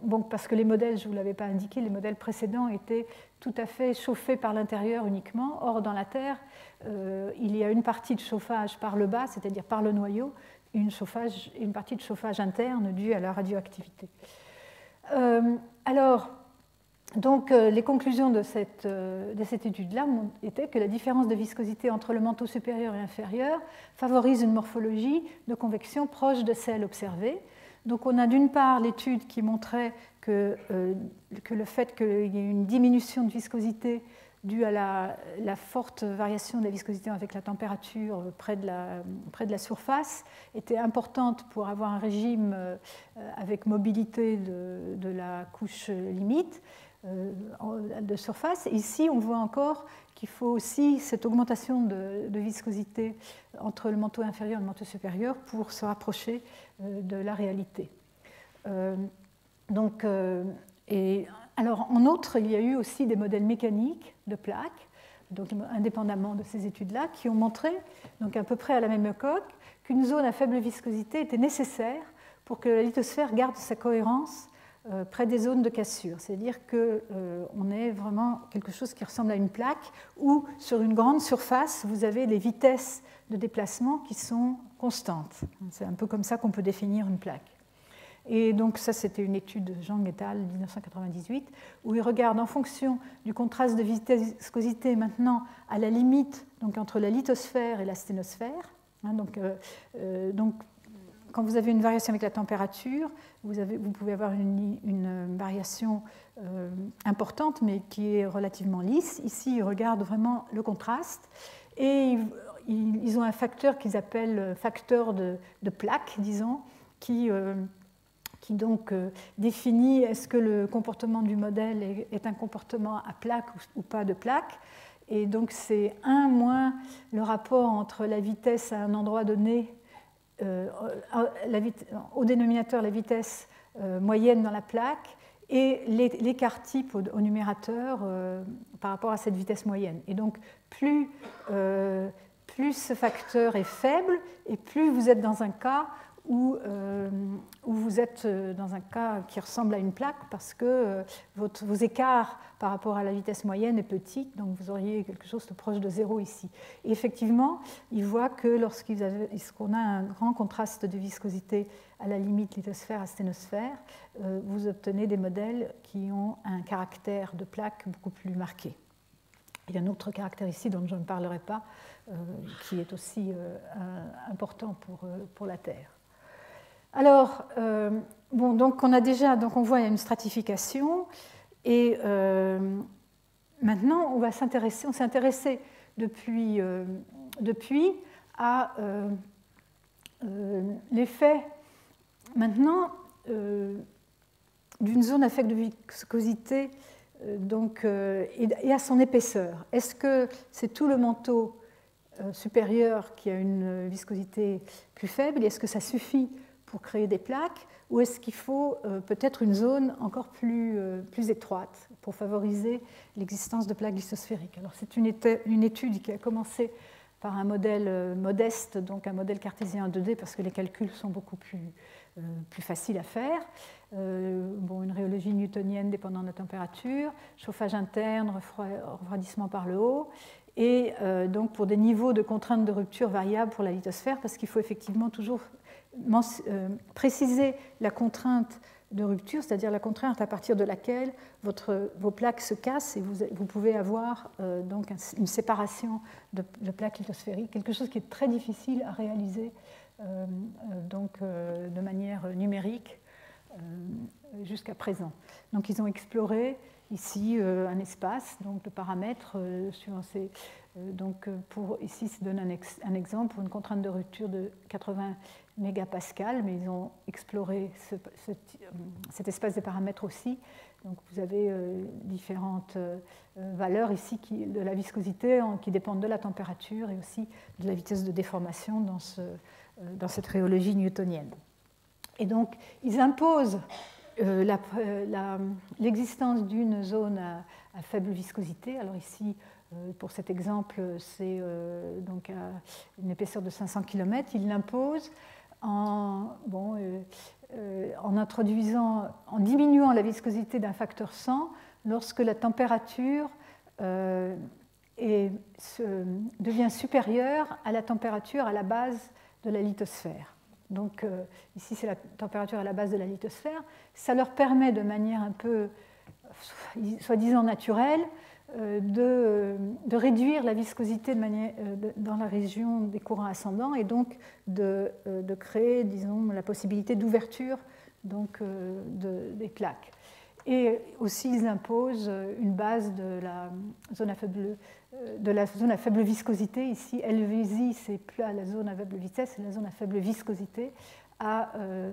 bon, parce que les modèles, je ne vous l'avais pas indiqué, les modèles précédents étaient tout à fait chauffés par l'intérieur uniquement. Or, dans la Terre, il y a une partie de chauffage par le bas, c'est-à-dire par le noyau, une partie de chauffage interne due à la radioactivité. Donc, les conclusions de cette étude-là étaient que la différence de viscosité entre le manteau supérieur et inférieur favorise une morphologie de convection proche de celle observée. Donc, on a d'une part l'étude qui montrait que le fait qu'il y ait une diminution de viscosité due à la forte variation de la viscosité avec la température près de la surface était importante pour avoir un régime avec mobilité de la couche limite de surface. Ici, on voit encore qu'il faut aussi cette augmentation de viscosité entre le manteau inférieur et le manteau supérieur pour se rapprocher de la réalité. Alors, en outre, il y a eu aussi des modèles mécaniques de plaques, donc indépendamment de ces études-là, qui ont montré, donc à peu près à la même époque, qu'une zone à faible viscosité était nécessaire pour que la lithosphère garde sa cohérence près des zones de cassure. C'est-à-dire qu'on ait vraiment quelque chose qui ressemble à une plaque où, sur une grande surface, vous avez les vitesses de déplacement qui sont constantes. C'est un peu comme ça qu'on peut définir une plaque. Et donc ça, c'était une étude de Zhang et al. 1998, où ils regardent en fonction du contraste de viscosité maintenant à la limite donc entre la lithosphère et la sténosphère. Donc, quand vous avez une variation avec la température, vous pouvez avoir une variation importante, mais qui est relativement lisse. Ici, ils regardent vraiment le contraste. Et ils ont un facteur qu'ils appellent facteur de plaque, disons, qui donc définit est-ce que le comportement du modèle est un comportement à plaque ou pas de plaque. Et donc c'est 1 moins le rapport entre la vitesse à un endroit donné, au dénominateur la vitesse moyenne dans la plaque, et l'écart type au numérateur par rapport à cette vitesse moyenne. Et donc plus ce facteur est faible, et plus vous êtes dans un cas où vous êtes dans un cas qui ressemble à une plaque, parce que vos écarts par rapport à la vitesse moyenne est petit, donc vous auriez quelque chose de proche de 0 ici. Et effectivement, il voit que lorsqu'on a un grand contraste de viscosité à la limite lithosphère-asténosphère, vous obtenez des modèles qui ont un caractère de plaque beaucoup plus marqué. Il y a un autre caractère ici dont je ne parlerai pas, qui est aussi important pour la Terre. Alors, bon, donc on voit une stratification, et maintenant on s'est intéressé depuis à l'effet maintenant d'une zone à faible viscosité et à son épaisseur. Est-ce que c'est tout le manteau supérieur qui a une viscosité plus faible, et est-ce que ça suffit pour créer des plaques, ou est-ce qu'il faut peut-être une zone encore plus étroite pour favoriser l'existence de plaques lithosphériques? Alors c'est une étude qui a commencé par un modèle modeste, donc un modèle cartésien 2D, parce que les calculs sont beaucoup plus faciles à faire. Une rhéologie newtonienne dépendant de la température, chauffage interne, refroidissement par le haut, et donc pour des niveaux de contraintes de rupture variables pour la lithosphère, parce qu'il faut effectivement toujours préciser la contrainte de rupture, c'est-à-dire la contrainte à partir de laquelle vos plaques se cassent, et vous pouvez avoir donc une séparation de plaques lithosphériques, quelque chose qui est très difficile à réaliser de manière numérique jusqu'à présent. Donc ils ont exploré ici un espace, donc le paramètre suivant ces... ici, ça donne un exemple pour une contrainte de rupture de 80 mégapascal, mais ils ont exploré cet espace des paramètres aussi. Donc vous avez différentes valeurs ici de la viscosité qui dépendent de la température et aussi de la vitesse de déformation dans cette rhéologie newtonienne. Et donc ils imposent l'existence d'une zone à faible viscosité. Alors ici, pour cet exemple, c'est donc à une épaisseur de 500 km. Ils l'imposent en diminuant la viscosité d'un facteur 100 lorsque la température devient supérieure à la température à la base de la lithosphère. Donc ici, c'est la température à la base de la lithosphère. Ça leur permet de manière un peu, soi-disant naturelle, de réduire la viscosité dans la région des courants ascendants, et donc de créer, disons, la possibilité d'ouverture des plaques. Et aussi, ils imposent une base de la zone à faible viscosité. Ici, LVZ, c'est la zone à faible vitesse, et la zone à faible viscosité de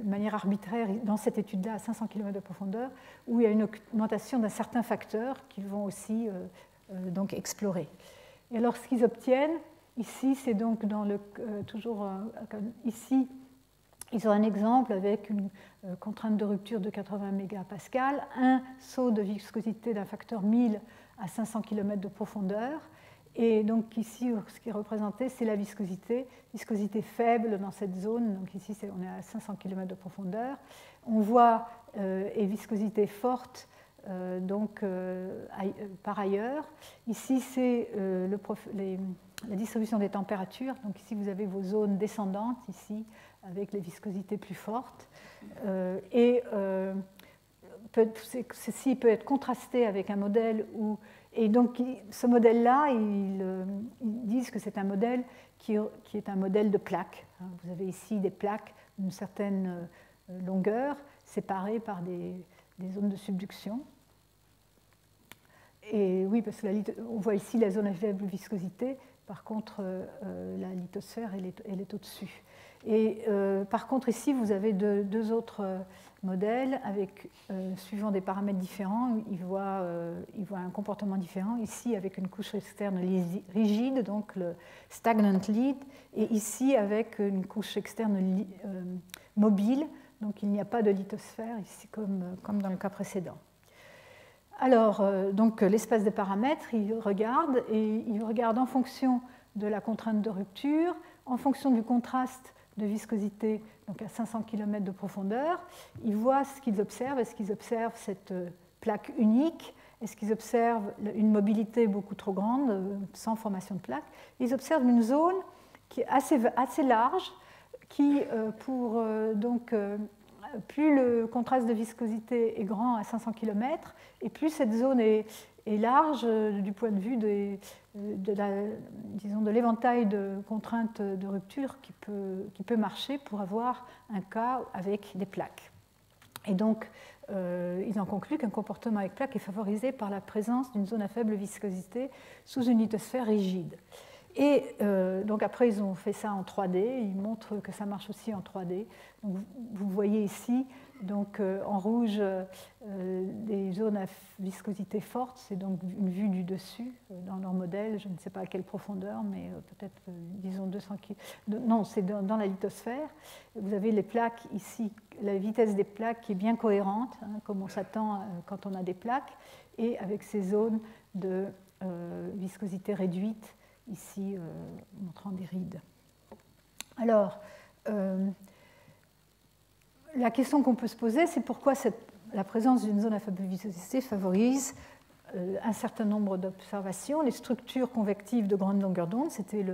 manière arbitraire, dans cette étude-là, à 500 km de profondeur, où il y a une augmentation d'un certain facteur qu'ils vont aussi donc explorer. Et alors, ce qu'ils obtiennent, ici, c'est donc ici, ils ont un exemple avec une contrainte de rupture de 80 mégapascal, un saut de viscosité d'un facteur 1000 à 500 km de profondeur. Et donc ici, ce qui est représenté, c'est la viscosité faible dans cette zone. Donc ici, on est à 500 km de profondeur. On voit et viscosité forte par ailleurs. Ici, c'est la distribution des températures. Donc ici, vous avez vos zones descendantes, ici, avec les viscosités plus fortes. Ceci peut être contrasté avec un modèle où... Et donc, ce modèle-là, ils disent que c'est un modèle qui est un modèle de plaques. Vous avez ici des plaques d'une certaine longueur, séparées par des zones de subduction. Et oui, parce qu'on voit ici la zone à faible viscosité, Par contre, la lithosphère, elle est au-dessus. Et par contre, ici, vous avez deux autres modèles avec, suivant des paramètres différents, ils voient un comportement différent. Ici, avec une couche externe rigide, donc le stagnant lead, et ici, avec une couche externe mobile, donc il n'y a pas de lithosphère, ici comme dans le cas précédent. Alors, donc l'espace des paramètres, il regarde en fonction de la contrainte de rupture, en fonction du contraste de viscosité, donc à 500 km de profondeur. Ils voient ce qu'ils observent. Est-ce qu'ils observent cette plaque unique? Est-ce qu'ils observent une mobilité beaucoup trop grande, sans formation de plaque? Ils observent une zone qui est assez large, qui, plus le contraste de viscosité est grand à 500 km, et plus cette zone est large du point de vue de l'éventail de contraintes de rupture qui peut marcher pour avoir un cas avec des plaques. Et donc, ils en concluent qu'un comportement avec plaque est favorisé par la présence d'une zone à faible viscosité sous une lithosphère rigide. Et donc après, ils ont fait ça en 3D, ils montrent que ça marche aussi en 3D. Donc, vous voyez ici, donc, en rouge, des zones à viscosité forte, c'est donc une vue du dessus dans leur modèle, je ne sais pas à quelle profondeur, mais peut-être, disons, 200 km. Non, c'est dans la lithosphère. Vous avez les plaques ici, la vitesse des plaques qui est bien cohérente, hein, comme on s'attend quand on a des plaques, et avec ces zones de viscosité réduite, ici montrant des rides. Alors, la question qu'on peut se poser, c'est pourquoi la présence d'une zone à faible viscosité favorise un certain nombre d'observations. Les structures convectives de grande longueur d'onde, c'était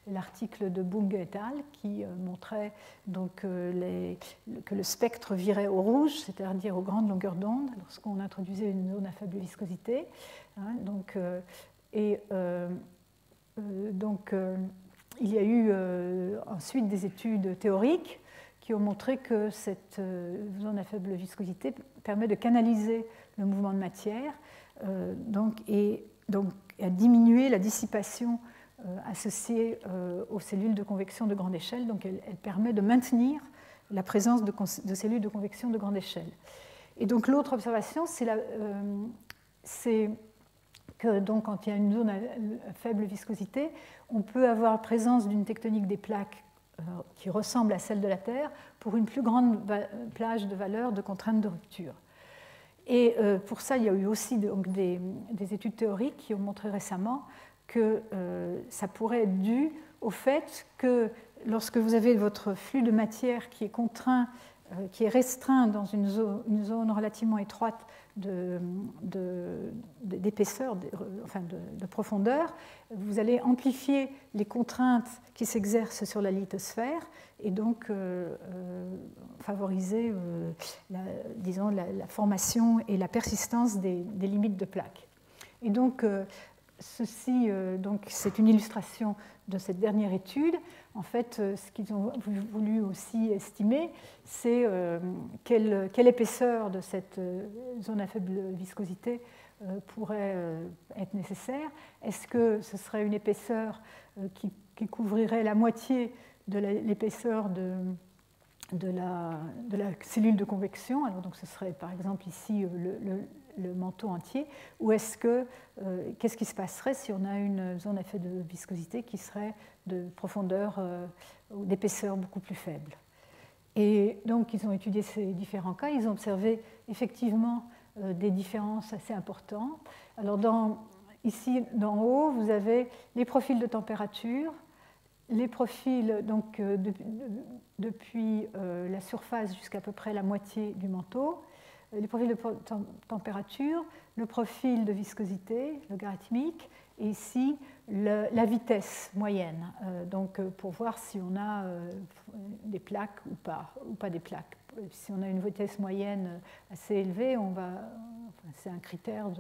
l'article de Bunge et al. Qui montrait donc, que le spectre virait au rouge, c'est-à-dire aux grandes longueurs d'onde, lorsqu'on introduisait une zone à faible viscosité. Hein, donc, il y a eu ensuite des études théoriques qui ont montré que cette zone à faible viscosité permet de canaliser le mouvement de matière et à diminuer la dissipation associée aux cellules de convection de grande échelle. Donc elle permet de maintenir la présence de cellules de convection de grande échelle. Et donc l'autre observation, c'est que donc, quand il y a une zone à faible viscosité, on peut avoir la présence d'une tectonique des plaques qui ressemble à celle de la Terre pour une plus grande plage de valeur de contrainte de rupture. Et pour ça, il y a eu aussi donc, des études théoriques qui ont montré récemment que ça pourrait être dû au fait que lorsque vous avez votre flux de matière qui est contraint, qui est restreint dans une zone relativement étroite d'épaisseur, enfin de profondeur, vous allez amplifier les contraintes qui s'exercent sur la lithosphère et donc favoriser disons, la formation et la persistance des limites de plaques. Et donc, ceci, c'est une illustration de cette dernière étude. En fait, ce qu'ils ont voulu aussi estimer, c'est quelle épaisseur de cette zone à faible viscosité pourrait être nécessaire. Est-ce que ce serait une épaisseur qui couvrirait la moitié de l'épaisseur de la cellule de convection? Alors, donc, ce serait par exemple ici le manteau entier, ou qu'est-ce qui se passerait si on a une zone à faible viscosité qui serait de profondeur ou d'épaisseur beaucoup plus faible? Et donc, ils ont étudié ces différents cas, ils ont observé effectivement des différences assez importantes. Alors, ici, d'en haut, vous avez les profils de température, les profils donc, depuis la surface jusqu'à peu près la moitié du manteau, les profils de température, le profil de viscosité logarithmique, et ici la vitesse moyenne, donc pour voir si on a des plaques ou pas des plaques. Si on a une vitesse moyenne assez élevée, c'est un critère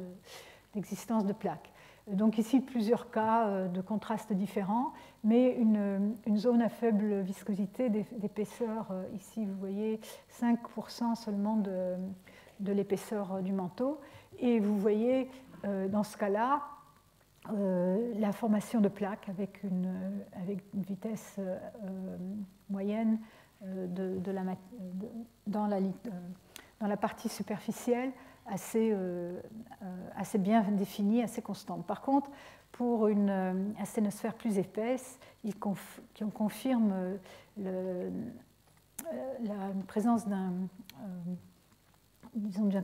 d'existence de plaques. Donc ici, plusieurs cas de contrastes différents, mais une zone à faible viscosité d'épaisseur, ici vous voyez 5% seulement de l'épaisseur du manteau. Et vous voyez, dans ce cas-là, la formation de plaques avec une vitesse moyenne dans la partie superficielle assez bien définie, assez constante. Par contre, pour une asténosphère plus épaisse, on confirme la présence d'un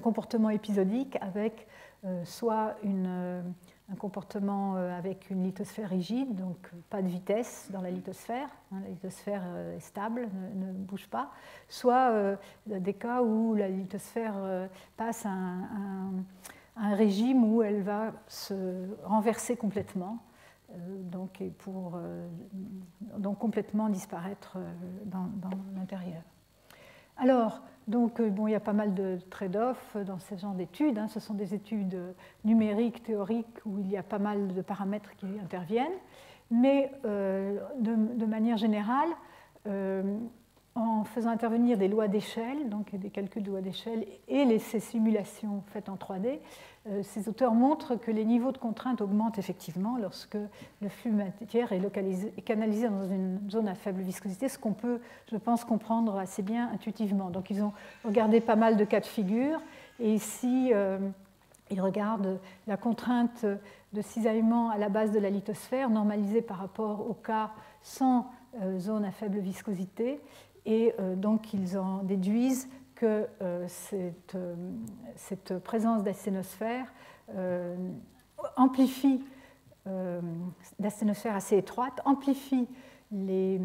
comportement épisodique avec soit un comportement avec une lithosphère rigide, donc pas de vitesse dans la lithosphère, la lithosphère est stable, ne bouge pas, soit des cas où la lithosphère passe à un régime où elle va se renverser complètement, donc complètement disparaître dans l'intérieur. Alors, donc, bon, il y a pas mal de trade-off dans ce genre d'études. Ce sont des études numériques, théoriques, où il y a pas mal de paramètres qui interviennent. Mais de manière générale, en faisant intervenir des lois d'échelle, donc des calculs de lois d'échelle, et ces simulations faites en 3D, ces auteurs montrent que les niveaux de contrainte augmentent effectivement lorsque le flux matière est canalisé dans une zone à faible viscosité, ce qu'on peut, je pense, comprendre assez bien intuitivement. Donc ils ont regardé pas mal de cas de figure, et ici, ils regardent la contrainte de cisaillement à la base de la lithosphère, normalisée par rapport au cas sans zone à faible viscosité, et donc ils en déduisent que cette présence d'asténosphère amplifie, d'asténosphère assez étroite, amplifie les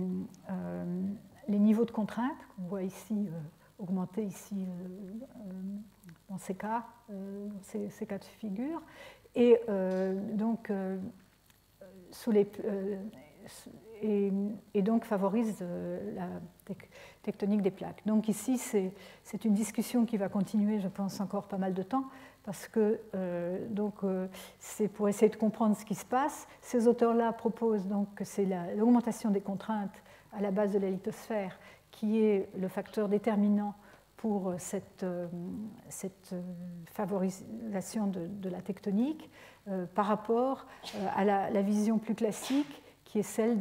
niveaux de contrainte, qu'on voit ici augmenter ici dans ces cas, ces cas de figure, et donc et donc favorise la tectonique des plaques. Donc ici, c'est une discussion qui va continuer, je pense, encore pas mal de temps, parce que c'est pour essayer de comprendre ce qui se passe. Ces auteurs-là proposent donc que c'est l'augmentation des contraintes à la base de la lithosphère qui est le facteur déterminant pour cette favorisation de la tectonique par rapport à la vision plus classique qui est celle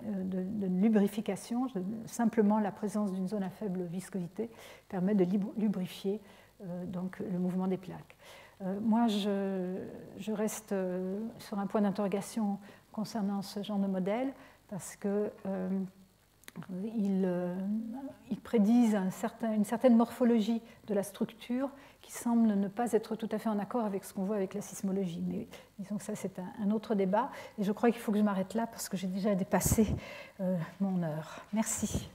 d'une lubrification. Simplement la présence d'une zone à faible viscosité permet de lubrifier donc, le mouvement des plaques. Moi, je reste sur un point d'interrogation concernant ce genre de modèle parce que ils prédisent une certaine morphologie de la structure qui semble ne pas être tout à fait en accord avec ce qu'on voit avec la sismologie. Mais disons que ça, c'est un autre débat. Et je crois qu'il faut que je m'arrête là parce que j'ai déjà dépassé mon heure. Merci.